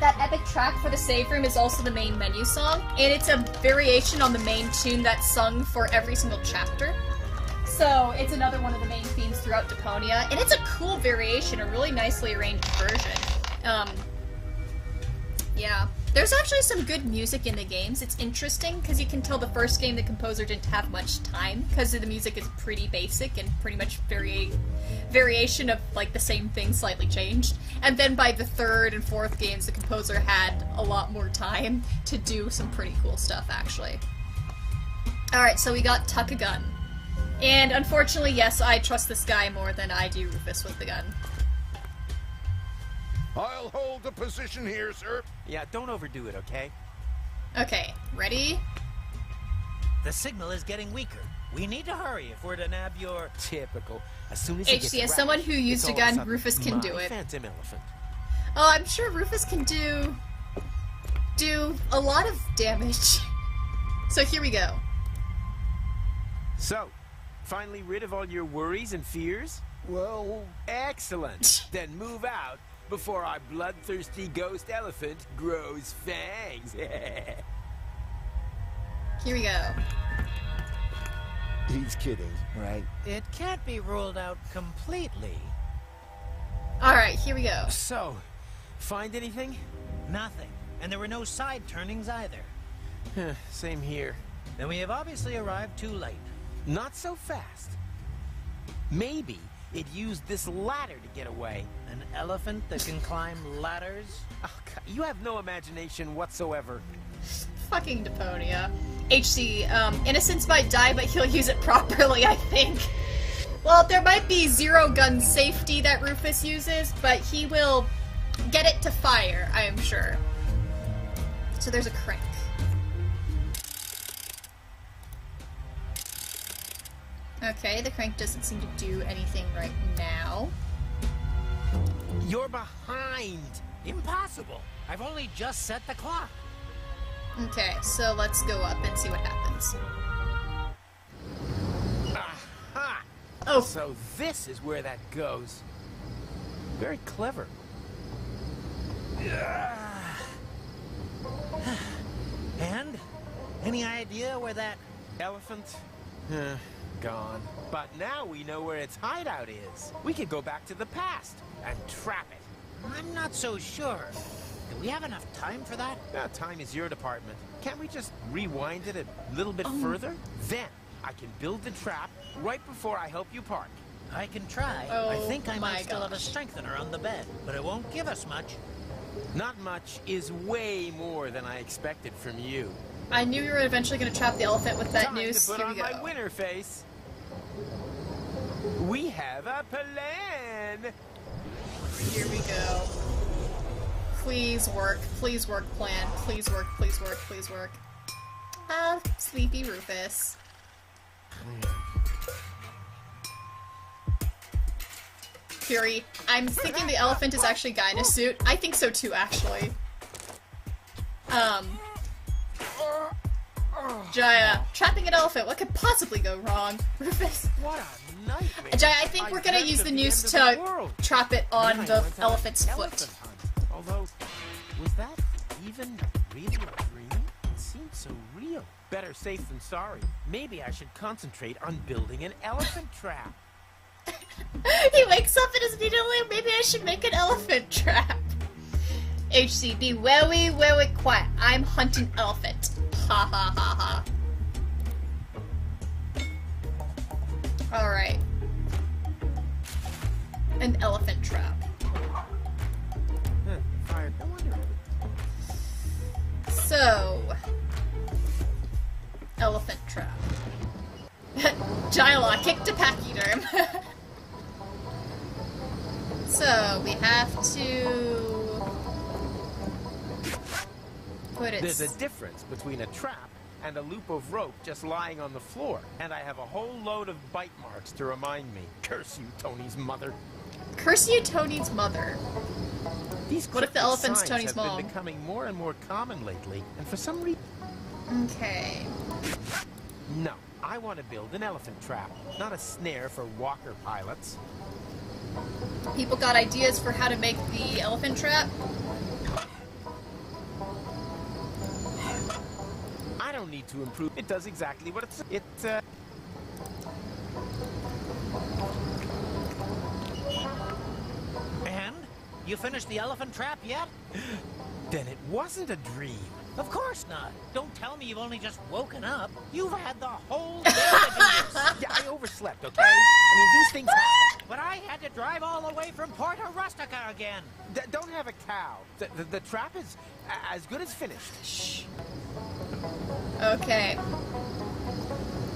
That epic track for the save room is also the main menu song, and it's a variation on the main tune that's sung for every single chapter. So it's another one of the main themes throughout Deponia, and it's a cool variation, a really nicely arranged version. Yeah. There's actually some good music in the games. It's interesting, because you can tell the first game the composer didn't have much time, because the music is pretty basic and pretty much variation of, like, the same thing slightly changed. And then by the third and fourth games, the composer had a lot more time to do some pretty cool stuff, actually. Alright, so we got Tuck a Gun. And unfortunately, yes, I trust this guy more than I do Rufus with the gun. I'll hold the position here, sir. Yeah, don't overdo it, okay? Okay, ready? The signal is getting weaker. We need to hurry if we're to nab your... Typical. As soon as he gets HC, as rattled, someone who used it's a all of gun, sudden Rufus can do my it. Phantom elephant. Oh, I'm sure Rufus can do a lot of damage. So here we go. So, finally rid of all your worries and fears? Well, Excellent. Then move out before our bloodthirsty ghost elephant grows fangs. Here we go. he's kidding, right? It can't be ruled out completely. Alright, here we go. So, find anything? Nothing. And there were no side turnings either. Same here. Then we have obviously arrived too late. Not so fast. Maybe it used this ladder to get away. An elephant that can climb ladders? Oh, God, you have no imagination whatsoever. Fucking Deponia. HC, Innocence might die, but he'll use it properly, I think. Well, there might be zero gun safety that Rufus uses, but he will get it to fire, I am sure. So there's a crank. Okay, the crank doesn't seem to do anything right now. You're behind! Impossible! I've only just set the clock. Okay, so let's go up and see what happens. Aha! Oh. So this is where that goes. Very clever. And? Any idea where that... Elephant? Gone. But now we know where its hideout is. We could go back to the past and trap it. I'm not so sure. Do we have enough time for that? Time is your department. Can't we just rewind it a little bit further? Then I can build the trap right before I help you park. I can try. Oh, I think I my might still have a gosh. strengthener on the bed, but it won't give us much. Not much is way more than I expected from you. I knew we were eventually going to trap the elephant with that Time noose. to put Here on we my go. winner face. We have a plan. Here we go. Please work, plan. Please work, please work, please work. Ah, sleepy Rufus. Fury, I'm thinking the elephant is actually a guy in a suit. I think so too, actually. Jaya, trapping an elephant, what could possibly go wrong? Rufus. What a nightmare. Jaya, I think we're gonna use the noose to trap it on the elephant's foot. Although, was that even really a dream? It seemed so real. Better safe than sorry. Maybe I should concentrate on building an elephant trap. He wakes up and is immediately, maybe I should make an elephant trap. HC, be very, very quiet. I'm hunting elephant. Ha ha ha ha. Alright. An elephant trap. Fired. No wonder. So, elephant trap. Jyla, kick to pachyderm. So, we have to... put it. There's a difference between a trap and a loop of rope just lying on the floor. And I have a whole load of bite marks to remind me. Curse you, Tony's mother. Curse you, Tony's mother. These What if the cryptic elephant's signs Tony's have mom? been becoming more and more common lately, and for some reason... Okay. No, I want to build an elephant trap, not a snare for walker pilots. People got ideas for how to make the elephant trap? I don't need to improve. It does exactly what it's... And? You finished the elephant trap yet? Then it wasn't a dream. Of course not. Don't tell me you've only just woken up. You've had the whole day to do this. Yeah, I overslept, okay? I mean, these things happen. But I had to drive all the way from Porta Rustica again. Don't have a cow. The trap is as good as finished. Shh. Okay.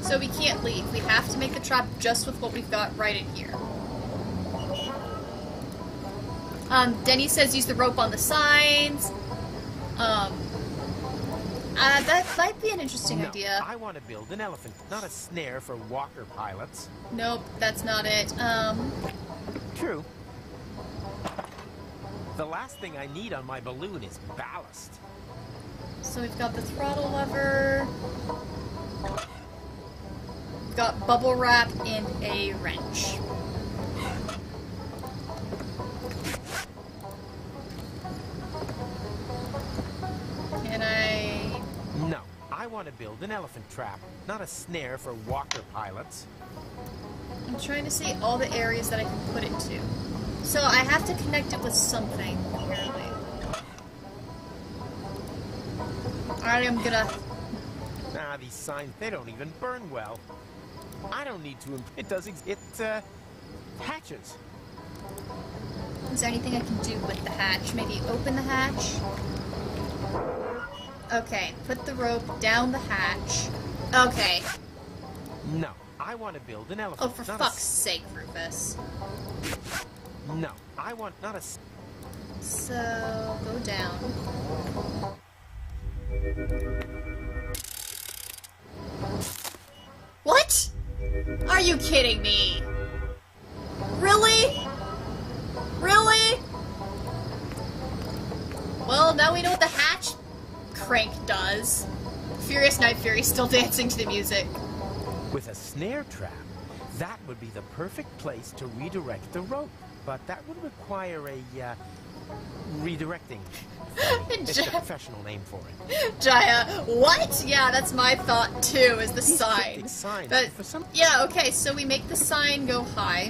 So we can't leave. We have to make the trap just with what we've got right in here. Denny says use the rope on the signs. That might be an interesting idea. I want to build an elephant, not a snare for walker pilots. Nope, that's not it. True. The last thing I need on my balloon is ballast. So we've got the throttle lever. We've got bubble wrap and a wrench. Can I... No, I want to build an elephant trap, not a snare for walker pilots. I'm trying to see all the areas that I can put it to. So I have to connect it with something, apparently. Alright, I'm gonna... Ah, these signs, they don't even burn well. I don't need to... It does... It, hatches. Is there anything I can do with the hatch? Maybe open the hatch? Okay, put the rope down the hatch. Okay. No, I want to build an elephant. Oh, for not fuck's sake, Rufus. No, I want not a... So, go down. What? Are you kidding me? Really? Really? Well, now we know what the hatch crank does. Furious Night Fury still dancing to the music. With a snare trap, that would be the perfect place to redirect the rope. But that would require a, redirecting. It's the professional name for it. Jaya, what? Yeah, that's my thought too, is the These sign. cryptic signs, But, for some... yeah, okay, so we make the sign go high.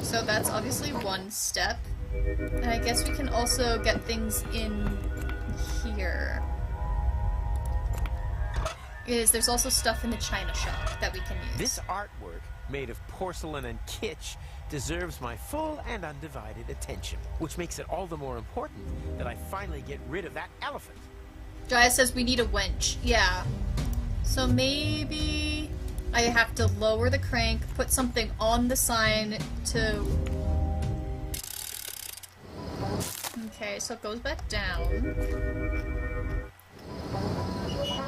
So that's obviously one step. And I guess we can also get things in here. There's also stuff in the china shop that we can use. This artwork, made of porcelain and kitsch, deserves my full and undivided attention. Which makes it all the more important that I finally get rid of that elephant. Jaya says we need a winch. Yeah. So maybe I have to lower the crank, put something on the sign to... Okay, so it goes back down.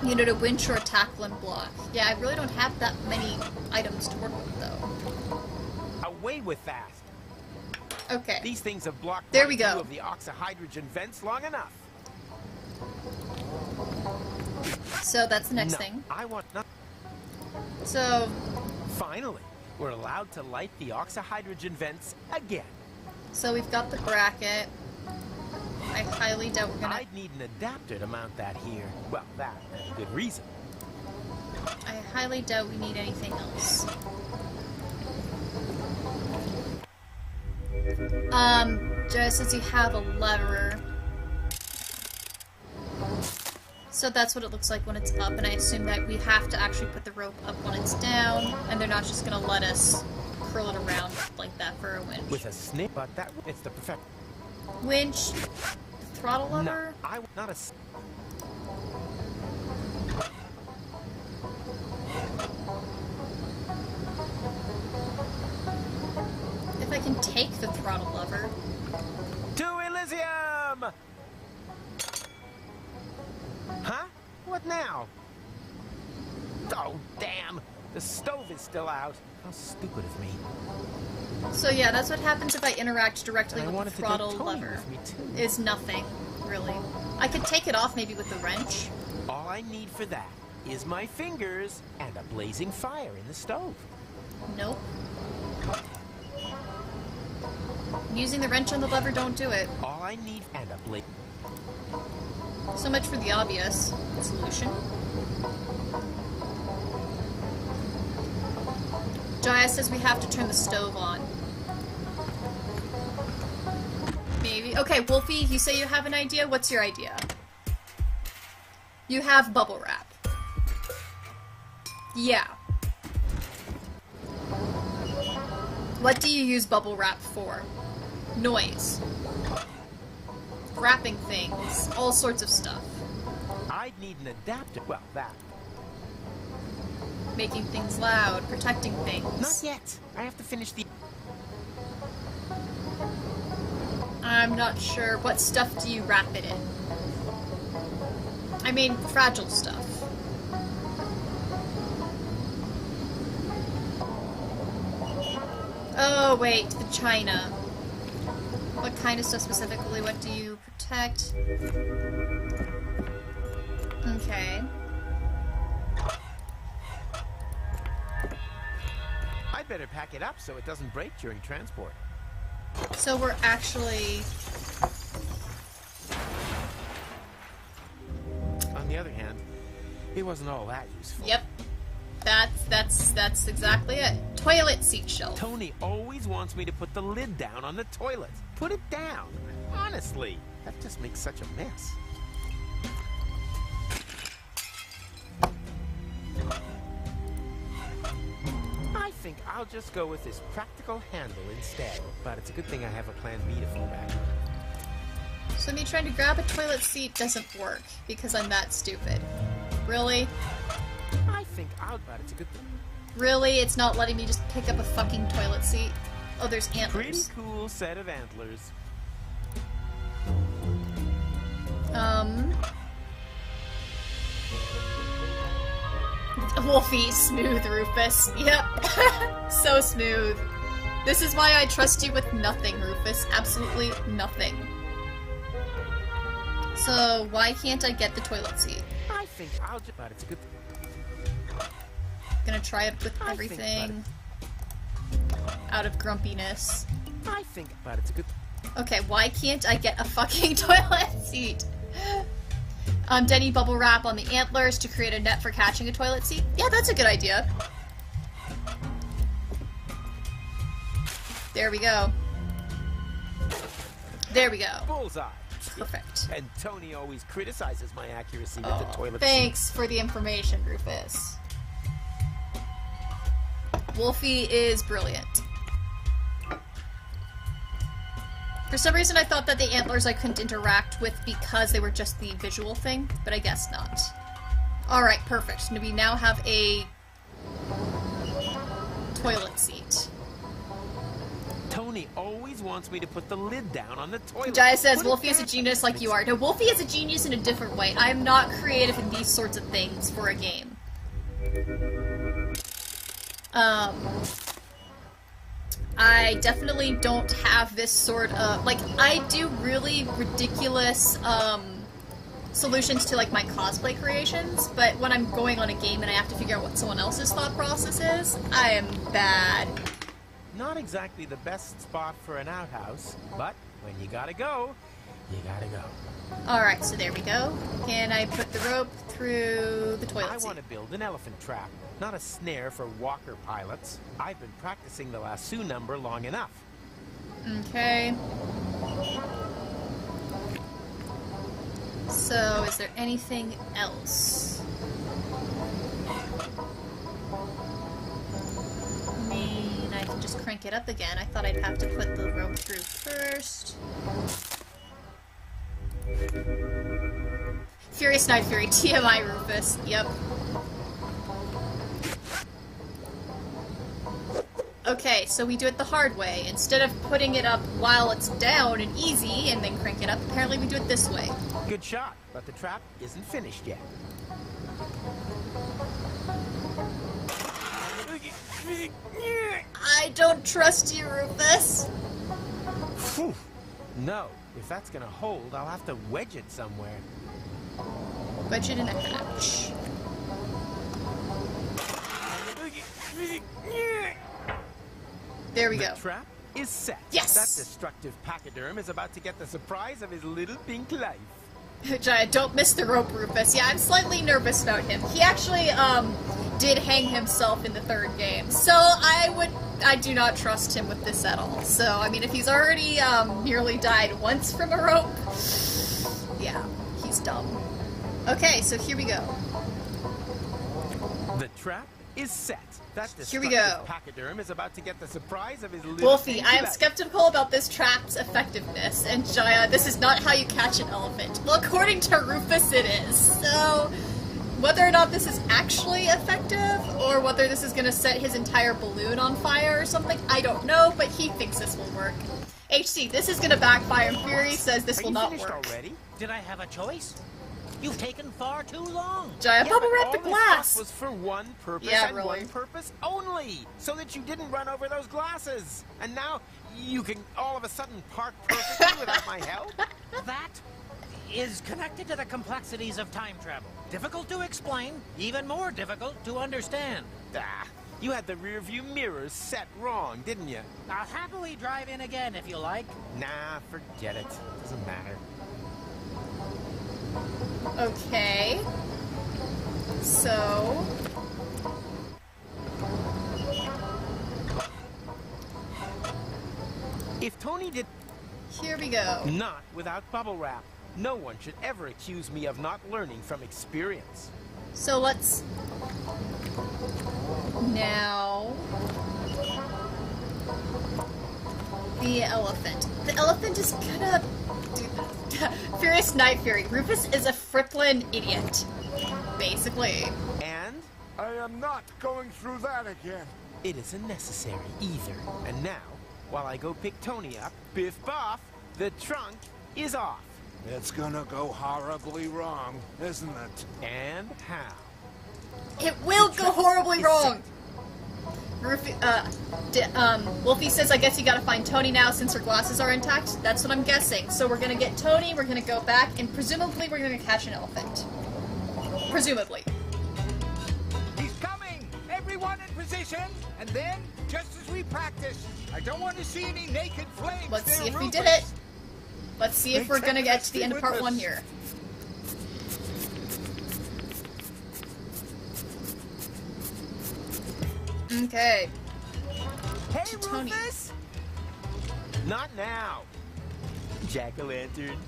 You need a winch or a tackling block. Yeah, I really don't have that many items to work with, though. Away with that! Okay. These things have blocked There my we view go. of the oxyhydrogen vents long enough. So that's the next No, thing. I want not. So, Finally, we're allowed to light the oxyhydrogen vents again. so we've got the bracket. I highly doubt we're gonna... I'd need an adapter to mount that here. Well, that and a good reason. I highly doubt we need anything else. Just as you have a lever. So that's what it looks like when it's up, and I assume that we have to actually put the rope up when it's down, and they're not just gonna let us curl it around like that for a winch. With a snip, but that it's the perfect. Winch, throttle No, lever. I not a. If I can take the throttle lever. To Elysium! What now? Oh, damn! The stove is still out. How stupid of me. So yeah, that's what happens if I interact directly And I with wanted the to get throttle Tony lever. with me, too. Is nothing, really. I could take it off maybe with the wrench. All I need for that is my fingers and a blazing fire in the stove. Nope. Using the wrench on the lever don't do it. All I need and a blaze. So much for the obvious solution. Jaya says we have to turn the stove on. Maybe. Okay, Wolfie, you say you have an idea? What's your idea? You have bubble wrap. Yeah. What do you use bubble wrap for? Noise. Wrapping things. All sorts of stuff. I'd need an adapter. Well, that. Making things loud. Protecting things. Not yet. I have to finish the... I'm not sure. What stuff do you wrap it in? I mean, fragile stuff. Oh, wait, the china. What kind of stuff specifically? What do you protect? Okay. I'd better pack it up so it doesn't break during transport. So we're actually... On the other hand, it wasn't all that useful. Yep. That's exactly it. Toilet seat shelf. Tony always wants me to put the lid down on the toilet. Put it down. Honestly, that just makes such a mess. I think I'll just go with this practical handle instead. But it's a good thing I have a plan B to fall back on. So me trying to grab a toilet seat doesn't work because I'm that stupid. Really? I think but it's a good thing. Really? It's not letting me just pick up a fucking toilet seat? Oh, there's antlers. Pretty cool set of antlers. Wolfie, smooth, Rufus. Yep. So smooth. This is why I trust you with nothing, Rufus. Absolutely nothing. So, why can't I get the toilet seat? I think but it's a good thing. Gonna try it with everything. Out of grumpiness. I think but it's a good Okay, why can't I get a fucking toilet seat? Denny bubble wrap on the antlers to create a net for catching a toilet seat. Yeah, that's a good idea. There we go. There we go. Bullseye. Perfect. And Tony always criticizes my accuracy with the toilet Thanks for the information, Rufus. Wolfie is brilliant. For some reason I thought that the antlers I couldn't interact with because they were just the visual thing, but I guess not. Alright, perfect. So we now have a toilet seat. Tony always wants me to put the lid down on the toilet. Jaya says, Wolfie is a genius like you are. No, Wolfie is a genius in a different way. I am not creative in these sorts of things for a game. I definitely don't have this sort of, like, I do really ridiculous, solutions to, like, my cosplay creations, but when I'm going on a game and I have to figure out what someone else's thought process is, I am bad. Not exactly the best spot for an outhouse, but when you gotta go, you gotta go. Alright, so there we go. Can I put the rope through the toilet seat? I want to build an elephant trap, not a snare for walker pilots. I've been practicing the lasso number long enough. Okay. So, is there anything else? I mean, I can just crank it up again. I thought I'd have to put the rope through first. Furious Night Fury, TMI Rufus. Yep. Okay, so we do it the hard way. Instead of putting it up while it's down and easy and then crank it up, apparently we do it this way. Good shot, but the trap isn't finished yet. I don't trust you, Rufus. Phew. No, if that's gonna hold, I'll have to wedge it somewhere. Wedge it in a hatch. There we go. The trap is set. Yes! That destructive pachyderm is about to get the surprise of his little pink life. Giant, don't miss the rope, Rufus. Yeah, I'm slightly nervous about him. He actually, did hang himself in the third game. So I do not trust him with this at all. So, I mean, if he's already, nearly died once from a rope, yeah, he's dumb. Okay, so here we go. The trap is set. That Here we go. Pachyderm is about to get the surprise of his little Wolfie, pink I am life. skeptical about this trap's effectiveness, and Jaya, this is not how you catch an elephant. Well, according to Rufus, it is. So, whether or not this is actually effective, or whether this is going to set his entire balloon on fire or something, I don't know, but he thinks this will work. HC, this is going to backfire, and Fury says this will not work. Already? Did I have a choice? You've taken far too long. Jaya, bubble wrap the all this glass! stuff was for one purpose and one purpose only, so that you didn't run over those glasses. And now you can all of a sudden park perfectly without my help? That is connected to the complexities of time travel. Difficult to explain, even more difficult to understand. Ah, you had the rear view mirrors set wrong, didn't you? I'll happily drive in again if you like. Nah, forget it. Doesn't matter. Okay. So... If Tony did... Here we go. Not without bubble wrap. No one should ever accuse me of not learning from experience. So let's... Now... The elephant. The elephant is gonna... Furious Night Fury. Rufus is a fricklin' idiot. Basically. And? I am not going through that again. It isn't necessary either. And now, while I go pick Tony up, biff boff, the trunk is off. It's gonna go horribly wrong, isn't it? And how? It will go horribly wrong! Wolfie says, I guess you gotta find Tony now since her glasses are intact. That's what I'm guessing. So we're gonna get Tony, we're gonna go back, and presumably we're gonna catch an elephant. Presumably. He's coming! Everyone in position! And then, just as we practiced, I don't want to see any naked flames. Let's see if we Rufus. did it. Let's see if we're gonna get to the end of part 1 here. Okay. Hey, Tony. Rufus! Not now. Jack-o'-lantern.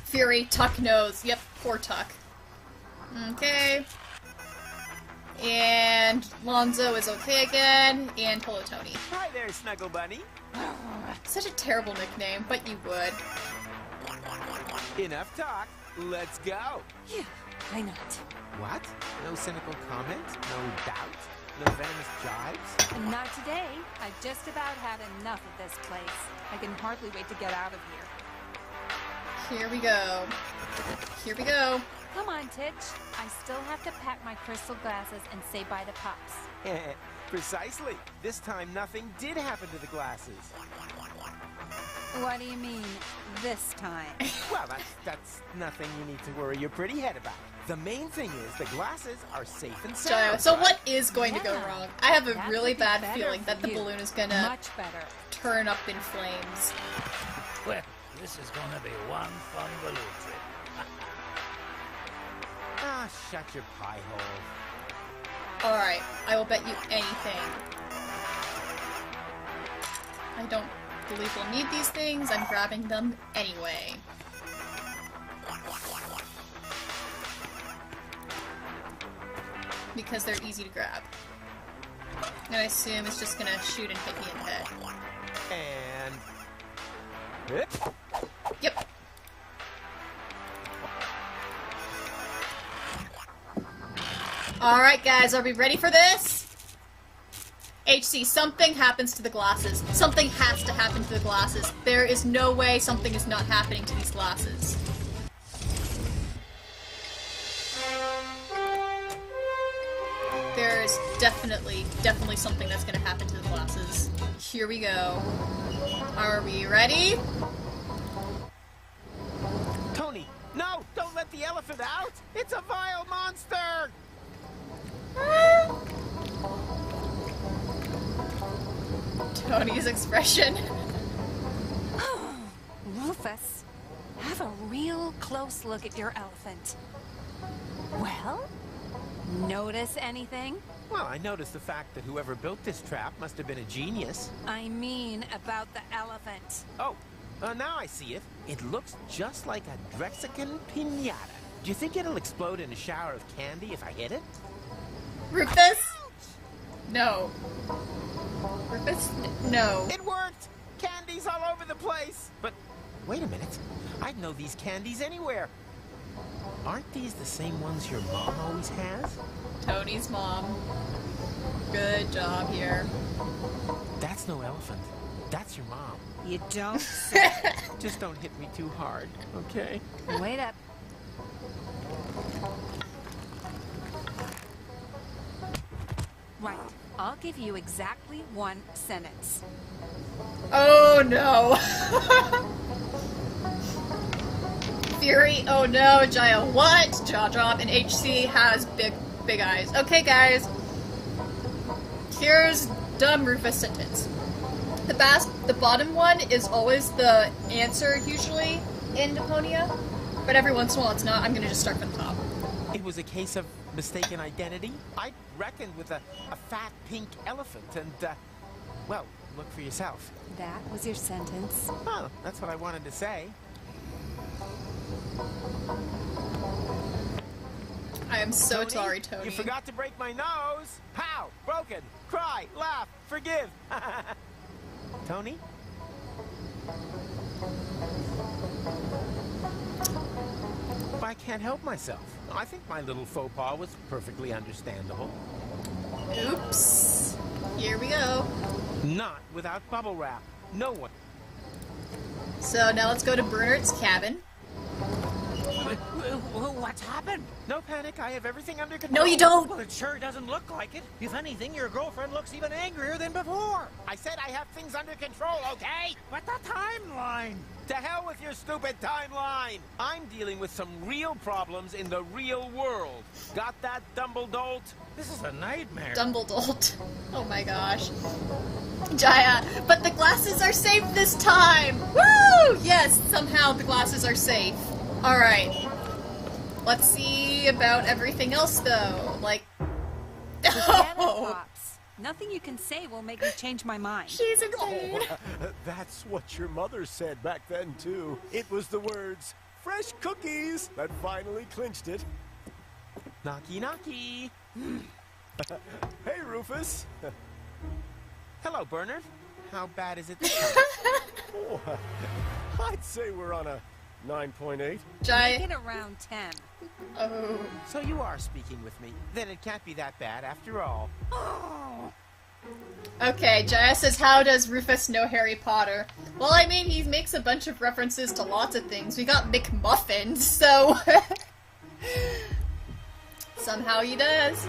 Fury, Tuck knows. Yep, poor Tuck. Okay. And Lonzo is okay again. And hello, Tony. Hi there, Snuggle Bunny. Such a terrible nickname, but you would. Enough talk. Let's go. Yeah, why not? What? No cynical comment? No doubt? No venomous jibes? Not today. I've just about had enough of this place. I can hardly wait to get out of here. Here we go. Here we go. Come on, Titch. I still have to pack my crystal glasses and say bye to Pops. Precisely. This time nothing did happen to the glasses. What do you mean, this time? Well, that's nothing you need to worry your pretty head about. The main thing is the glasses are safe and sound. So what is going to go Yeah, wrong? I have a that really would be bad better feeling for that the you. balloon is gonna Much better. turn up in flames. Well, this is gonna be one fun balloon trip. Ah, shut your pie hole. Alright, I will bet you anything. I don't believe we'll need these things. I'm grabbing them anyway. Because they're easy to grab. And I assume it's just gonna shoot and hit me in the head. And... Yep. Alright guys, are we ready for this? HC, something happens to the glasses. Something has to happen to the glasses. There is no way something is not happening to these glasses. There's definitely something that's gonna happen to the glasses. Here we go. Are we ready? Tony, no! Don't let the elephant out! It's a vile monster! Tony's expression. Rufus, have a real close look at your elephant. Well, notice anything? Well, I noticed the fact that whoever built this trap must have been a genius. I mean about the elephant. Oh, now I see it. It looks just like a Drexican piñata. Do you think it'll explode in a shower of candy if I hit it? Rufus? No. Rufus? No. It worked! Candies all over the place! But, wait a minute. I'd know these candies anywhere. Aren't these the same ones your mom always has? Tony's mom. Good job here. That's no elephant. That's your mom. You don't say. Just don't hit me too hard, okay? Wait up. Right. I'll give you exactly one sentence. Oh no. Fury, oh no. Jaya, what? Jaw drop, and HC has big eyes. Okay, guys. Here's dumb Rufus sentence. The bottom one is always the answer, usually, in Deponia. But every once in a while it's not. I'm gonna just start from the top. It was a case of mistaken identity. I reckoned with a fat pink elephant and, well, look for yourself. That was your sentence. Oh, that's what I wanted to say. I am so sorry, Tony. You forgot to break my nose. How? Broken. Cry. Laugh. Forgive. Tony? I can't help myself. I think my little faux pas was perfectly understandable. Oops. Here we go. Not without bubble wrap. No one. So now let's go to Bernard's cabin. What's happened? No panic. I have everything under control. No, you don't. Well, it sure doesn't look like it. If anything, your girlfriend looks even angrier than before. I said I have things under control, okay? But the timeline. To hell with your stupid timeline! I'm dealing with some real problems in the real world. Got that, Dumbledore? This is a nightmare. Dumbledore. Oh my gosh. Jaya, but the glasses are safe this time! Woo! Yes, somehow the glasses are safe. Alright. Let's see about everything else, though. Like... Oh! Nothing you can say will make me change my mind. She's insane. That's what your mother said back then, too. It was the words, fresh cookies, that finally clinched it. Knocky knocky. Hey, Rufus. Hello, Bernard. How bad is it this time? Oh, I'd say we're on a 9.8. Jaya. Make it around 10. Oh. So you are speaking with me. Then it can't be that bad after all. Okay, Jaya says, how does Rufus know Harry Potter? Well, I mean, he makes a bunch of references to lots of things. We got McMuffins, so... Somehow he does.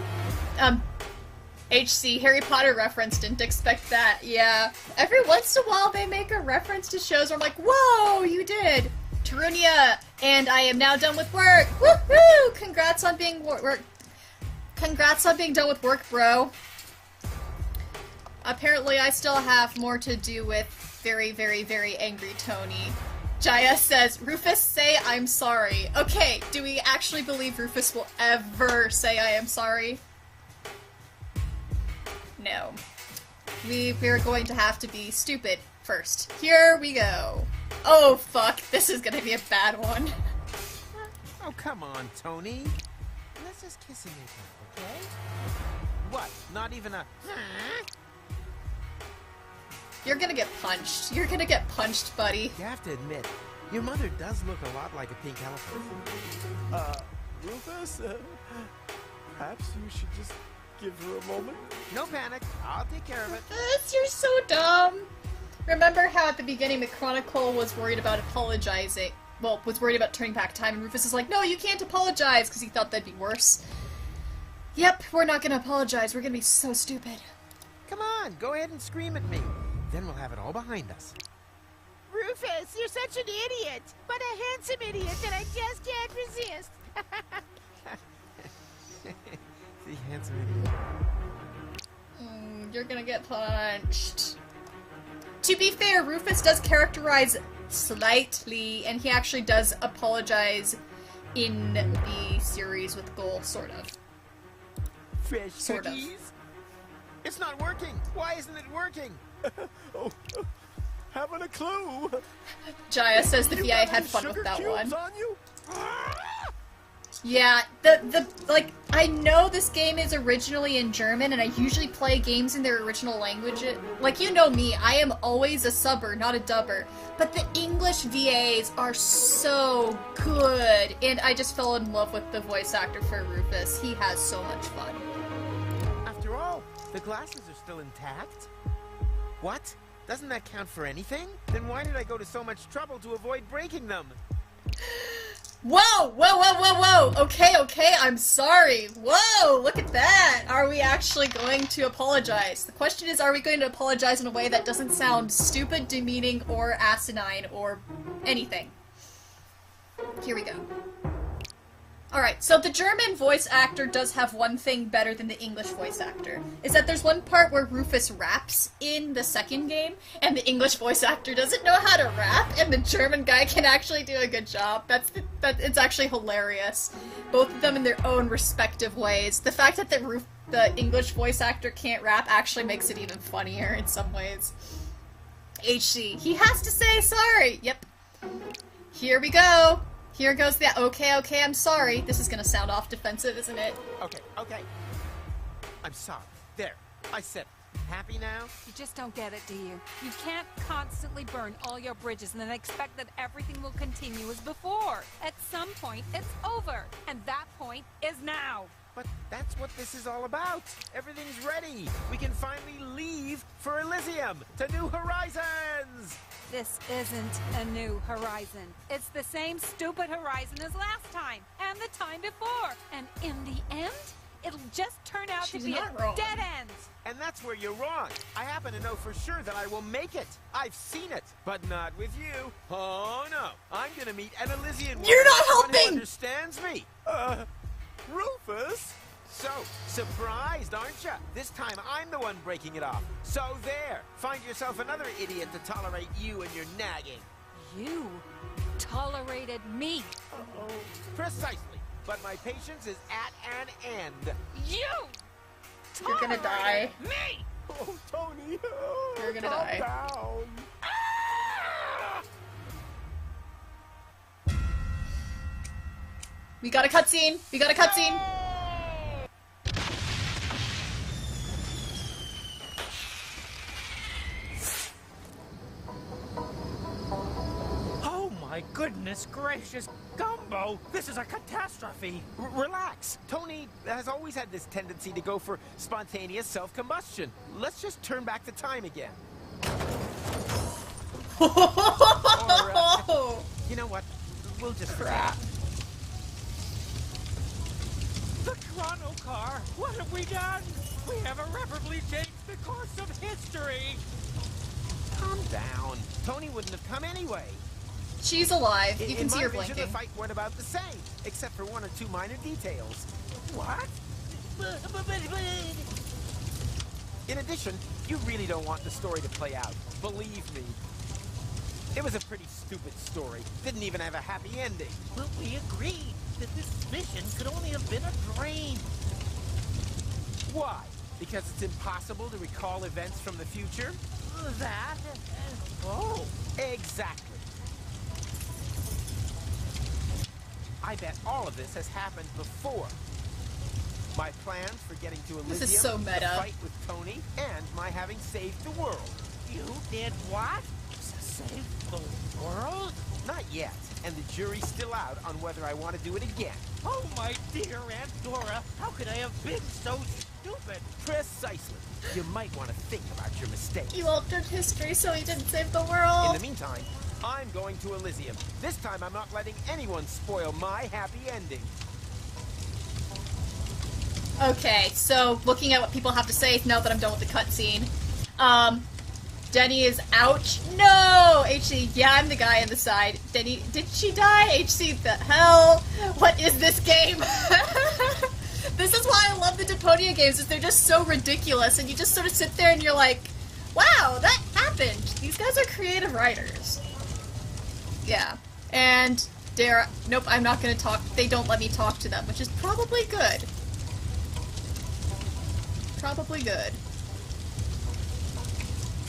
HC, Harry Potter reference, didn't expect that. Yeah. Every once in a while they make a reference to shows where I'm like, whoa, you did! Tarunia, and I am now done with work! Woohoo! Congrats on being Congrats on being done with work, bro. Apparently I still have more to do with very, very, very angry Tony. Jaya says, Rufus, say I'm sorry. Okay, do we actually believe Rufus will ever say I am sorry? No. We're going to have to be stupid first. Here we go. Oh, fuck. This is gonna be a bad one. Oh, come on, Tony. Let's just kiss and make up, okay? What? Not even a... You're gonna get punched. You're gonna get punched, buddy. You have to admit, your mother does look a lot like a pink elephant. Rufus, perhaps you should just Give her a moment. No panic. I'll take care of it. Rufus, you're so dumb. Remember how at the beginning McChronicle was worried about apologizing? Well, was worried about turning back time, and Rufus is like, no, you can't apologize, because he thought that'd be worse. Yep, we're not gonna apologize. We're gonna be so stupid. Come on, go ahead and scream at me. Then we'll have it all behind us. Rufus, you're such an idiot, but a handsome idiot that I just can't resist. The handsome idiot. You're gonna get punched. To be fair, Rufus does characterize slightly, and he actually does apologize in the series with Goal, sort of. Fresh Sort of. cookies? It's not working. Why isn't it working? Oh, haven't a clue. Jaya says the You VA got had any fun with sugar that cubes one. on you? Yeah, like, I know this game is originally in German, and I usually play games in their original language. Like, you know me, I am always a subber, not a dubber. But the English VAs are so good, and I just fell in love with the voice actor for Rufus. He has so much fun. After all, the glasses are still intact. What? Doesn't that count for anything? Then why did I go to so much trouble to avoid breaking them? Whoa! Whoa, whoa, whoa, whoa! Okay, I'm sorry. Whoa, look at that! Are we actually going to apologize? The question is, are we going to apologize in a way that doesn't sound stupid, demeaning, or asinine, or anything? Here we go. Alright, so the German voice actor does have one thing better than the English voice actor. Is that there's one part where Rufus raps in the second game, and the English voice actor doesn't know how to rap, and the German guy can actually do a good job. It's actually hilarious. Both of them in their own respective ways. The fact that the English voice actor can't rap actually makes it even funnier in some ways. HC, he has to say sorry! Yep. Here we go! Here goes the okay, I'm sorry. This is gonna sound off defensive, isn't it? Okay. I'm sorry. There. I said it. Happy now? You just don't get it, do you? You can't constantly burn all your bridges and then expect that everything will continue as before. At some point, it's over. And that point is now. But that's what this is all about. Everything's ready. We can finally leave for Elysium to new horizons. This isn't a new horizon. It's the same stupid horizon as last time, and the time before. And in the end, it'll just turn out to be a dead end. And that's where you're wrong. I happen to know for sure that I will make it. I've seen it, but not with you. Oh no, I'm gonna meet an Elysian woman. You're not Who helping! understands me. Rufus? So, surprised, aren't you? This time I'm the one breaking it off. So there, find yourself another idiot to tolerate you and your nagging. You tolerated me. Precisely. But my patience is at an end. You You're gonna die. me. Oh, Tony. You're gonna calm die. down. We got a cutscene! We got a cutscene! Oh my goodness gracious, Gumbo! This is a catastrophe! Relax. Tony has always had this tendency to go for spontaneous self-combustion. Let's just turn back the time again. You know what? We'll just Crap. The Chrono Car! What have we done? We have irreparably changed the course of history! Calm down. Tony wouldn't have come anyway. She's alive. You can In see my her vision, blinking. the fight went about the same, except for one or two minor details. What? In addition, you really don't want the story to play out. Believe me. It was a pretty stupid story. Didn't even have a happy ending. Well, we agreed that this mission could only have been a dream. Why? Because it's impossible to recall events from the future? That? Oh. Exactly. I bet all of this has happened before. My plans for getting to Elysium, This is so meta. the fight with Tony, and my having saved the world. You did what? Save the world? Not yet, and the jury's still out on whether I want to do it again. Oh, my dear Aunt Dora, how could I have been so stupid. Precisely. You might want to think about your mistake. You altered history so he didn't save the world. In the meantime, I'm going to Elysium. This time I'm not letting anyone spoil my happy ending. Okay, so looking at what people have to say now that I'm done with the cutscene. Denny is ouch. No! HC, yeah, I'm the guy on the side. Denny, did she die? HC, the hell? What is this game? This is why I love the Deponia games, is they're just so ridiculous, and you just sort of sit there and you're like, wow, that happened. These guys are creative writers. Yeah. And Dara, nope, I'm not gonna talk. They don't let me talk to them, which is probably good. Probably good.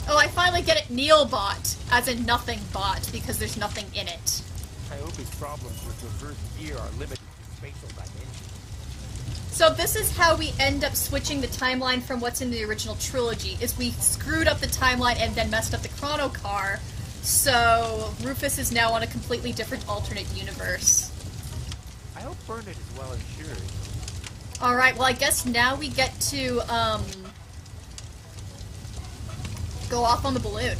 Oh, I finally get it, Neilbot, as in nothing bot, because there's nothing in it. I hope his problems with reverse gear are limited to spatial dimensions. So this is how we end up switching the timeline from what's in the original trilogy, is we screwed up the timeline and then messed up the chrono car, so Rufus is now on a completely different alternate universe. I hope Bernard is well insured. Alright, well I guess now we get to, go off on the balloon.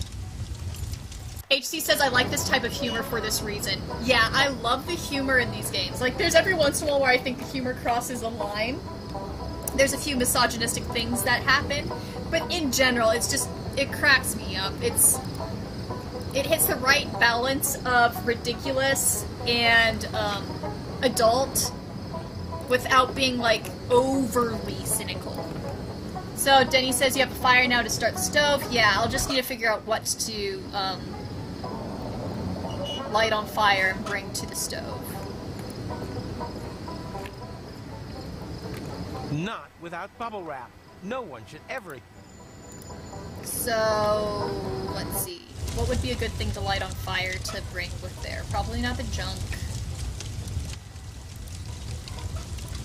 HC says, I like this type of humor for this reason. Yeah, I love the humor in these games. Like, there's every once in a while where I think the humor crosses a line. There's a few misogynistic things that happen, but in general, it's just, it cracks me up. It hits the right balance of ridiculous and, adult, without being, like, overly cynical. So, Denny says you have a fire now to start the stove. Yeah, I'll just need to figure out what to, light on fire and bring to the stove. Not without bubble wrap. No one should ever... So, let's see. What would be a good thing to light on fire to bring with there? Probably not the junk.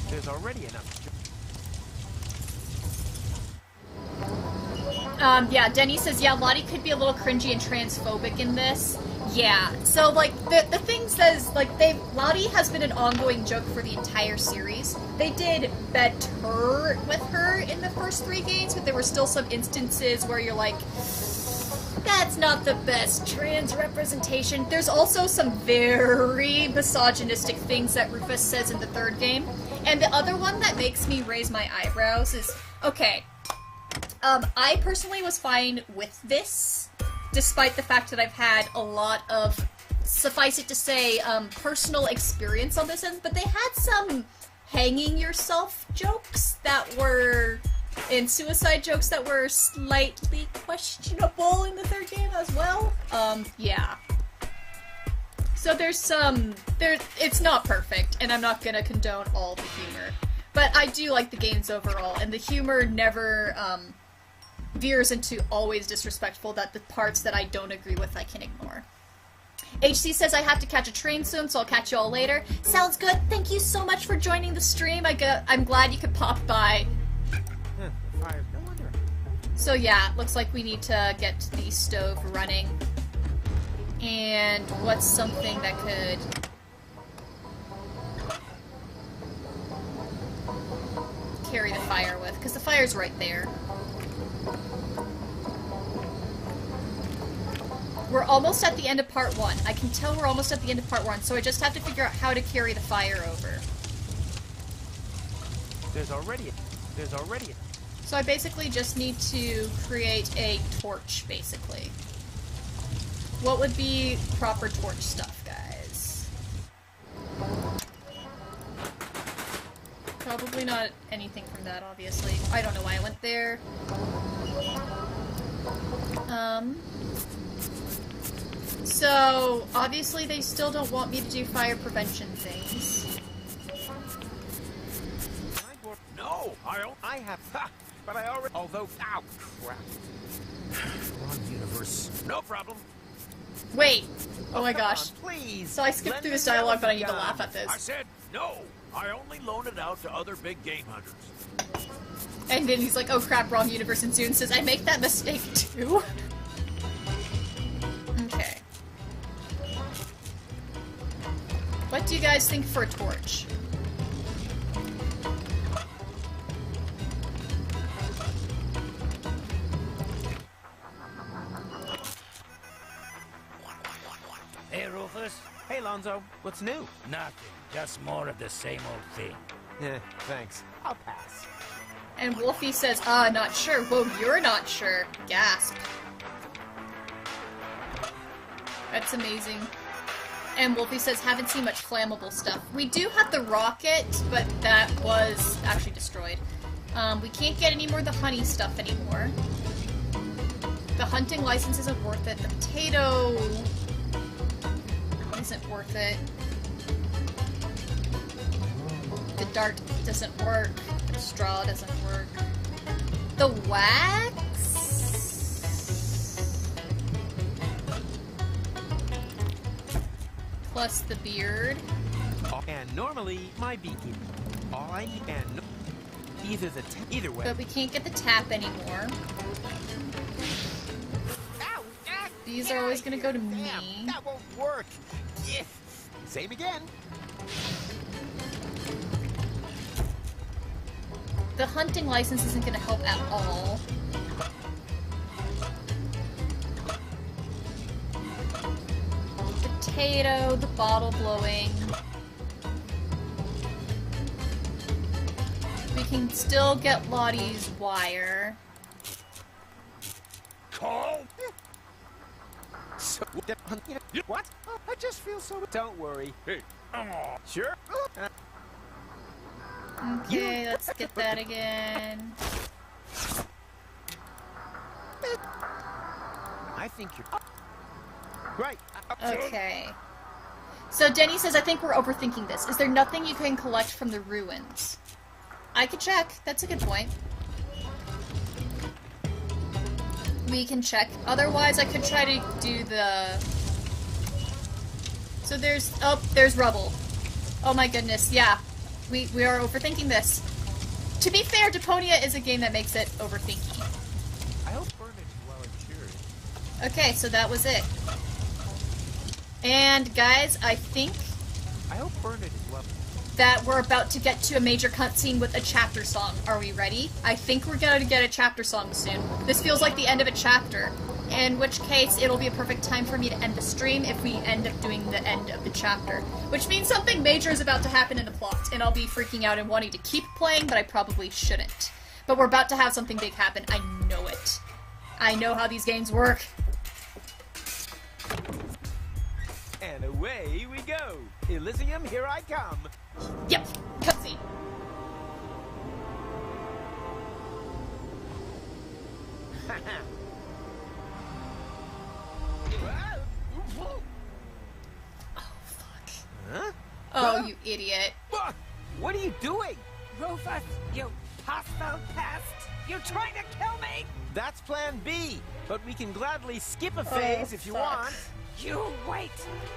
There's already enough. Yeah, Denny says, yeah, Lottie could be a little cringy and transphobic in this. Yeah, so, like, the thing says, like, Lottie has been an ongoing joke for the entire series. They did better with her in the first 3 games, but there were still some instances where you're like, that's not the best trans representation. There's also some very misogynistic things that Rufus says in the 3rd game. And the other one that makes me raise my eyebrows is, okay, I personally was fine with this, despite the fact that I've had a lot of, suffice it to say, personal experience on this end, but they had some hanging yourself jokes that were, and suicide jokes that were slightly questionable in the 3rd game as well. Yeah. So there's some, it's not perfect, and I'm not gonna condone all the humor. But I do like the games overall, and the humor never, veers into always disrespectful, that the parts that I don't agree with I can ignore. HC says I have to catch a train soon, so I'll catch you all later. Sounds good. Thank you so much for joining the stream. I'm glad you could pop by. Fire. No wonder. So yeah, looks like we need to get the stove running. And what's something that could... carry the fire with? Because the fire's right there. We're almost at the end of part 1. I can tell we're almost at the end of part 1, so I just have to figure out how to carry the fire over. There's already... So I basically just need to create a torch, basically. What would be proper torch stuff, guys? Probably not anything from that, obviously. I don't know why I went there. So, obviously they still don't want me to do fire prevention things. No, I have... Ha! But I already... Although... Ow, crap. Wrong universe. no problem. Wait! Oh my gosh. Please. So I skipped through this dialogue, but I need to laugh at I this. said no. I only loan it out to other big game hunters. And then he's like, oh crap, wrong universe, and Zune says, I make that mistake too? Okay. What do you guys think for a torch? Hey, Rufus. Hey, Lonzo. What's new? Nothing. Just more of the same old thing. Thanks. I'll pass. And Wolfie says, not sure. Whoa, you're not sure. Gasp. That's amazing. And Wolfie says, haven't seen much flammable stuff. We do have the rocket, but that was actually destroyed. We can't get any more of the honey stuff anymore. The hunting license isn't worth it. The potato isn't worth it. The dart doesn't work. The straw doesn't work. The wax? Plus the beard. And normally, my beekeeping. All I need and either way. But we can't get the tap anymore. Ow, These are always gonna go to me. That won't work. Yeah. Same again. The hunting license isn't gonna help at all. Potato, the bottle blowing. We can still get Lottie's wire. Call? So, what? Oh, I just feel so... Don't worry. Hey. Sure? Okay, let's get that again. I think you're... Right. Okay. So Denny says, I think we're overthinking this. Is there nothing you can collect from the ruins? I could check. That's a good point. We can check. Otherwise, I could try to do the... So there's... Oh, there's rubble. Oh my goodness, yeah. We are overthinking this. To be fair, Deponia is a game that makes it overthinking. I hope Bernard is well insured. Okay, so that was it. And guys, I think I hope Bernard is well. That we're about to get to a major cutscene with a chapter song. Are we ready? I think we're going to get a chapter song soon. This feels like the end of a chapter. In which case, it'll be a perfect time for me to end the stream if we end up doing the end of the chapter. Which means something major is about to happen in the plot, and I'll be freaking out and wanting to keep playing, but I probably shouldn't. But we're about to have something big happen. I know it. I know how these games work. And away we go. Elysium, here I come. Yep, cutscene. Huh? Oh, you idiot. What are you doing? Rufus, you hostile pest! You're trying to kill me! That's plan B, but we can gladly skip a phase if you want. You wait!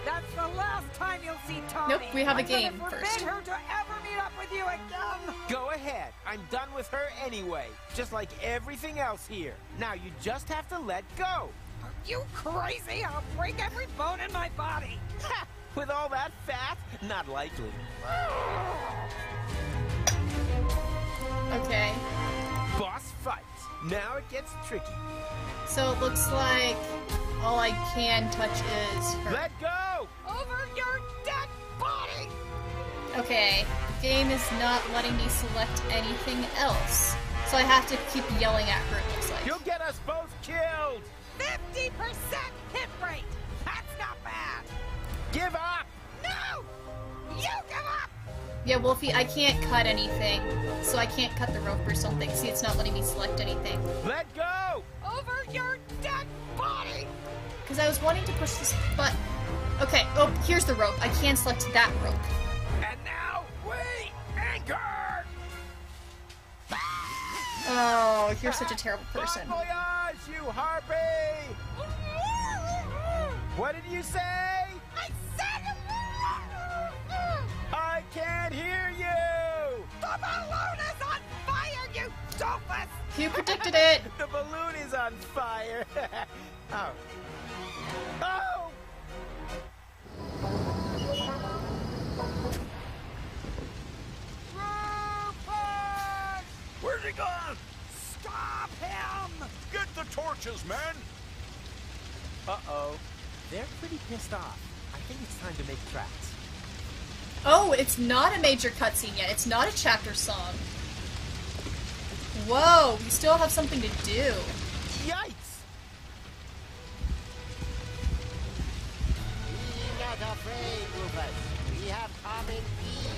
That's the last time you'll see Tommy! Nope, we have a I'm gonna game forbid first. her to ever meet up with you again! Go ahead. I'm done with her anyway. Just like everything else here. Now you just have to let go. Are you crazy? I'll break every bone in my body! Ha! With all that fat? Not likely. Okay. Boss fight. Now it gets tricky. So it looks like all I can touch is her. Let go! Over your dead body! Okay, the game is not letting me select anything else. So I have to keep yelling at her, it looks like. You'll get us both killed! 50% hit rate! That's not bad! Give up! No! You give up! Yeah, Wolfie, I can't cut anything. So I can't cut the rope or something. See, it's not letting me select anything. Let go! Over your dead body! Because I was wanting to push this button. Okay, oh, here's the rope. I can select that rope. And now we anchor! Oh, you're such a terrible person. Bon voyage, you harpy! What did you say? I said... I can't hear you! The balloon is on fire, you doofus! You predicted it! The balloon is on fire! Oh. Oh! Rufus! Where's he gone? Stop him! Get the torches, men! Uh-oh. They're pretty pissed off. think it's time to make tracks. Oh, it's not a major cutscene yet. It's not a chapter song. Whoa, we still have something to do. Yikes! Be not afraid, Rufus. We have common peace.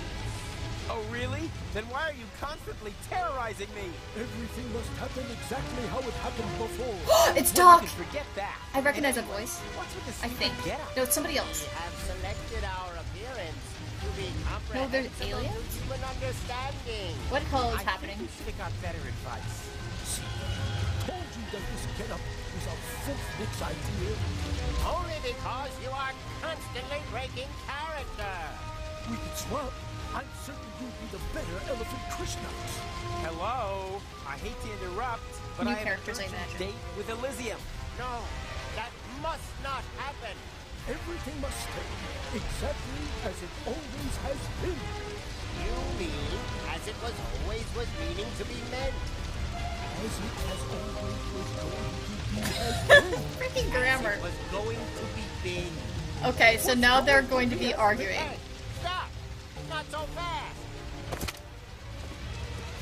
Oh, really? Then why are you constantly terrorizing me? Everything must happen exactly how it happened before. It's Doc! Forget that. I recognize that voice. What's with the I think. get up? No, it's somebody else. We have selected our appearance to be No, there's comprehensible aliens? to human understanding. What the hell is I happening? think you should have got better advice. Told you that this get-up was a fifth Nick's idea. Only because you are constantly breaking character. We could swap. I'm certain you'd be the better Elephant Krishna. Hello? I hate to interrupt, but New I have characters, I an urgent imagine. date with Elysium. No, that must not happen. Everything must stay exactly as it always has been. You mean as it was always was meaning to be meant. As it has always was going to be has been. Freaking grammar. It was going to be big. Okay, so now they're going to be arguing. Hey, stop! Not so fast!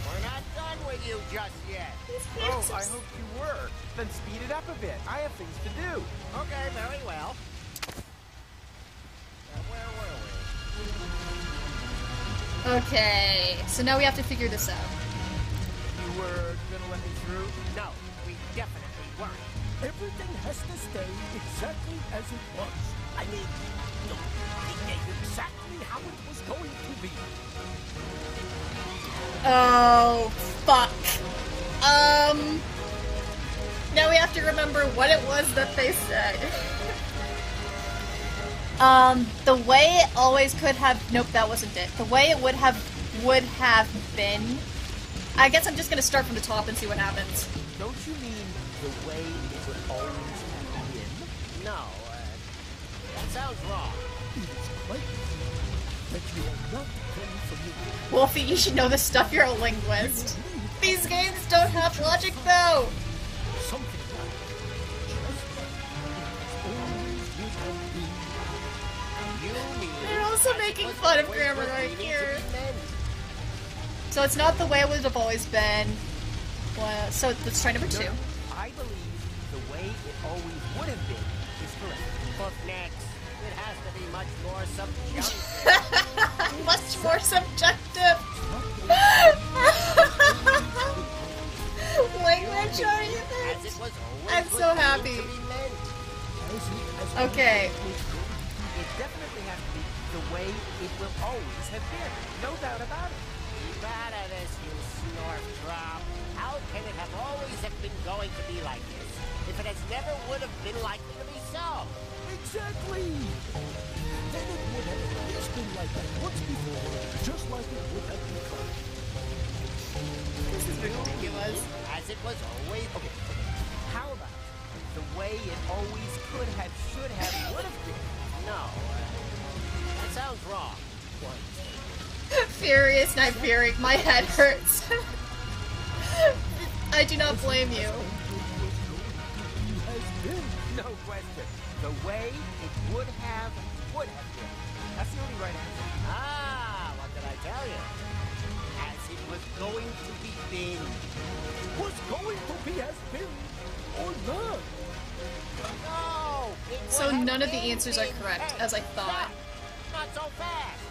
We're not done with you just yet. Oh, I hoped you were. Then speed it up a bit. I have things to do. Okay, very well. Where were we? Okay, so now we have to figure this out. You were gonna let me through? No, we definitely weren't. Everything has to stay exactly as it was. I mean, exactly how it was going to be. Oh, fuck. Now we have to remember what it was that they said. The way it always could have... Nope, that wasn't it. The way it would have been... I guess I'm just gonna start from the top and see what happens. Don't you mean the way it would always have been? No, that sounds wrong. It is quite clear that you are not very familiar. Wolfie, you should know this stuff, you're a linguist. These games don't have logic, though! Something like just like it always would have been. You mean They're also as it making was fun of always grammar was right meaning to here. be meant. So it's not the way it would have always been. Well, so let's try number 2. No, I believe the way it always would have been is correct. But next, it has to be much more subjunctive. Much more subjective. Language, are you As there? it was always I'm was so meaning happy. to be meant. Okay. It definitely has to be the way it will always have been. No doubt about it. Keep out of this, you snort drop. How can it have always have been going to be like this if it has never would have been likely to be so? Exactly. Then it would have at least been like that once before, just like it would have become. This is ridiculous. As it was always. Okay. How about the way it always could have, should have, would have been? No, that sounds wrong. Furious, not furious. My head hurts. I do not blame you. No question. The way it would have been. That's the only right answer. Ah, what did I tell you? As it was going to be been. Was going to be as been or not. No! It So would have none of the been answers are been. correct, Hey, as I thought. stop. Not so fast.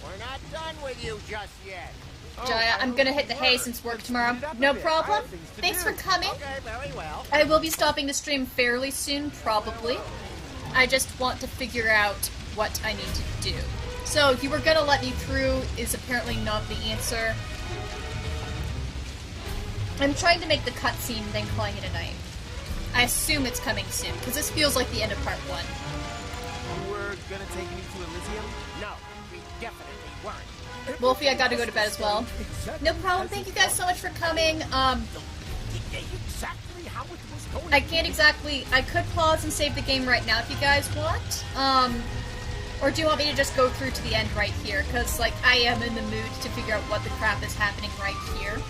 We're not done with you just yet. Jaya, I'm gonna hit the hay since work tomorrow. No problem. Thanks for coming. Okay, very well. I will be stopping the stream fairly soon, probably. I just want to figure out what I need to do. So, you were gonna let me through is apparently not the answer. I'm trying to make the cutscene, then calling it a night. I assume it's coming soon, because this feels like the end of part 1. You were gonna take me to Elysium? No, we definitely weren't. Wolfie, I gotta go to bed as well. No problem, thank you guys so much for coming. Exactly how it was going. I can't exactly... I could pause and save the game right now if you guys want. Or do you want me to just go through to the end right here? Because, like, I am in the mood to figure out what the crap is happening right here.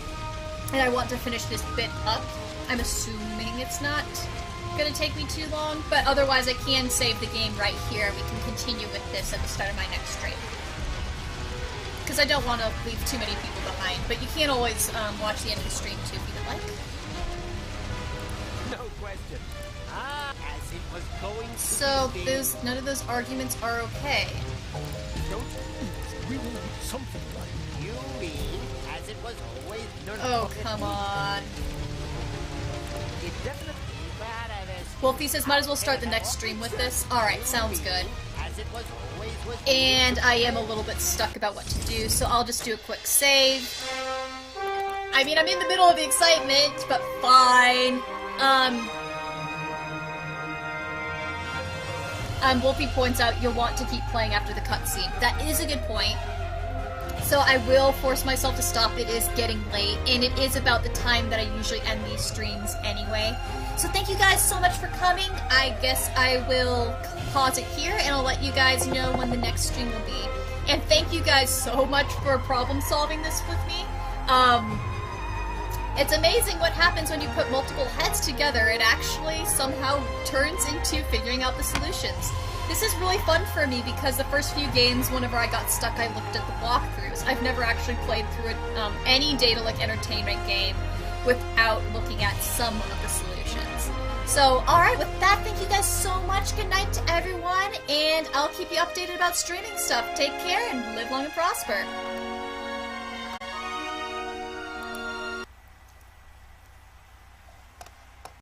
And I want to finish this bit up. I'm assuming it's not gonna take me too long, but otherwise I can save the game right here and we can continue with this at the start of my next stream. Because I don't want to leave too many people behind, but you can always watch the end of the stream too if you would like. No question. As it was going to So, be. none of those arguments are okay. We will need something like You mean, as it was always... No, Oh, come on. It definitely bad at this. Wolfie says, might as well start the next stream with this. Alright, sounds good. As it was always was. And I am a little bit stuck about what to do, so I'll just do a quick save. I mean, I'm in the middle of the excitement, but fine. Wolfie points out you'll want to keep playing after the cutscene. That is a good point. So I will force myself to stop. It is getting late, and it is about the time that I usually end these streams anyway. So thank you guys so much for coming. I guess I will pause it here, and I'll let you guys know when the next stream will be. And thank you guys so much for problem solving this with me. It's amazing what happens when you put multiple heads together. It actually somehow turns into figuring out the solutions. This is really fun for me because the first few games, whenever I got stuck, I looked at the walkthroughs. I've never actually played through any Daedalic Entertainment game without looking at some of the solutions. So, alright, with that, thank you guys so much. Good night to everyone, and I'll keep you updated about streaming stuff. Take care, and live long and prosper.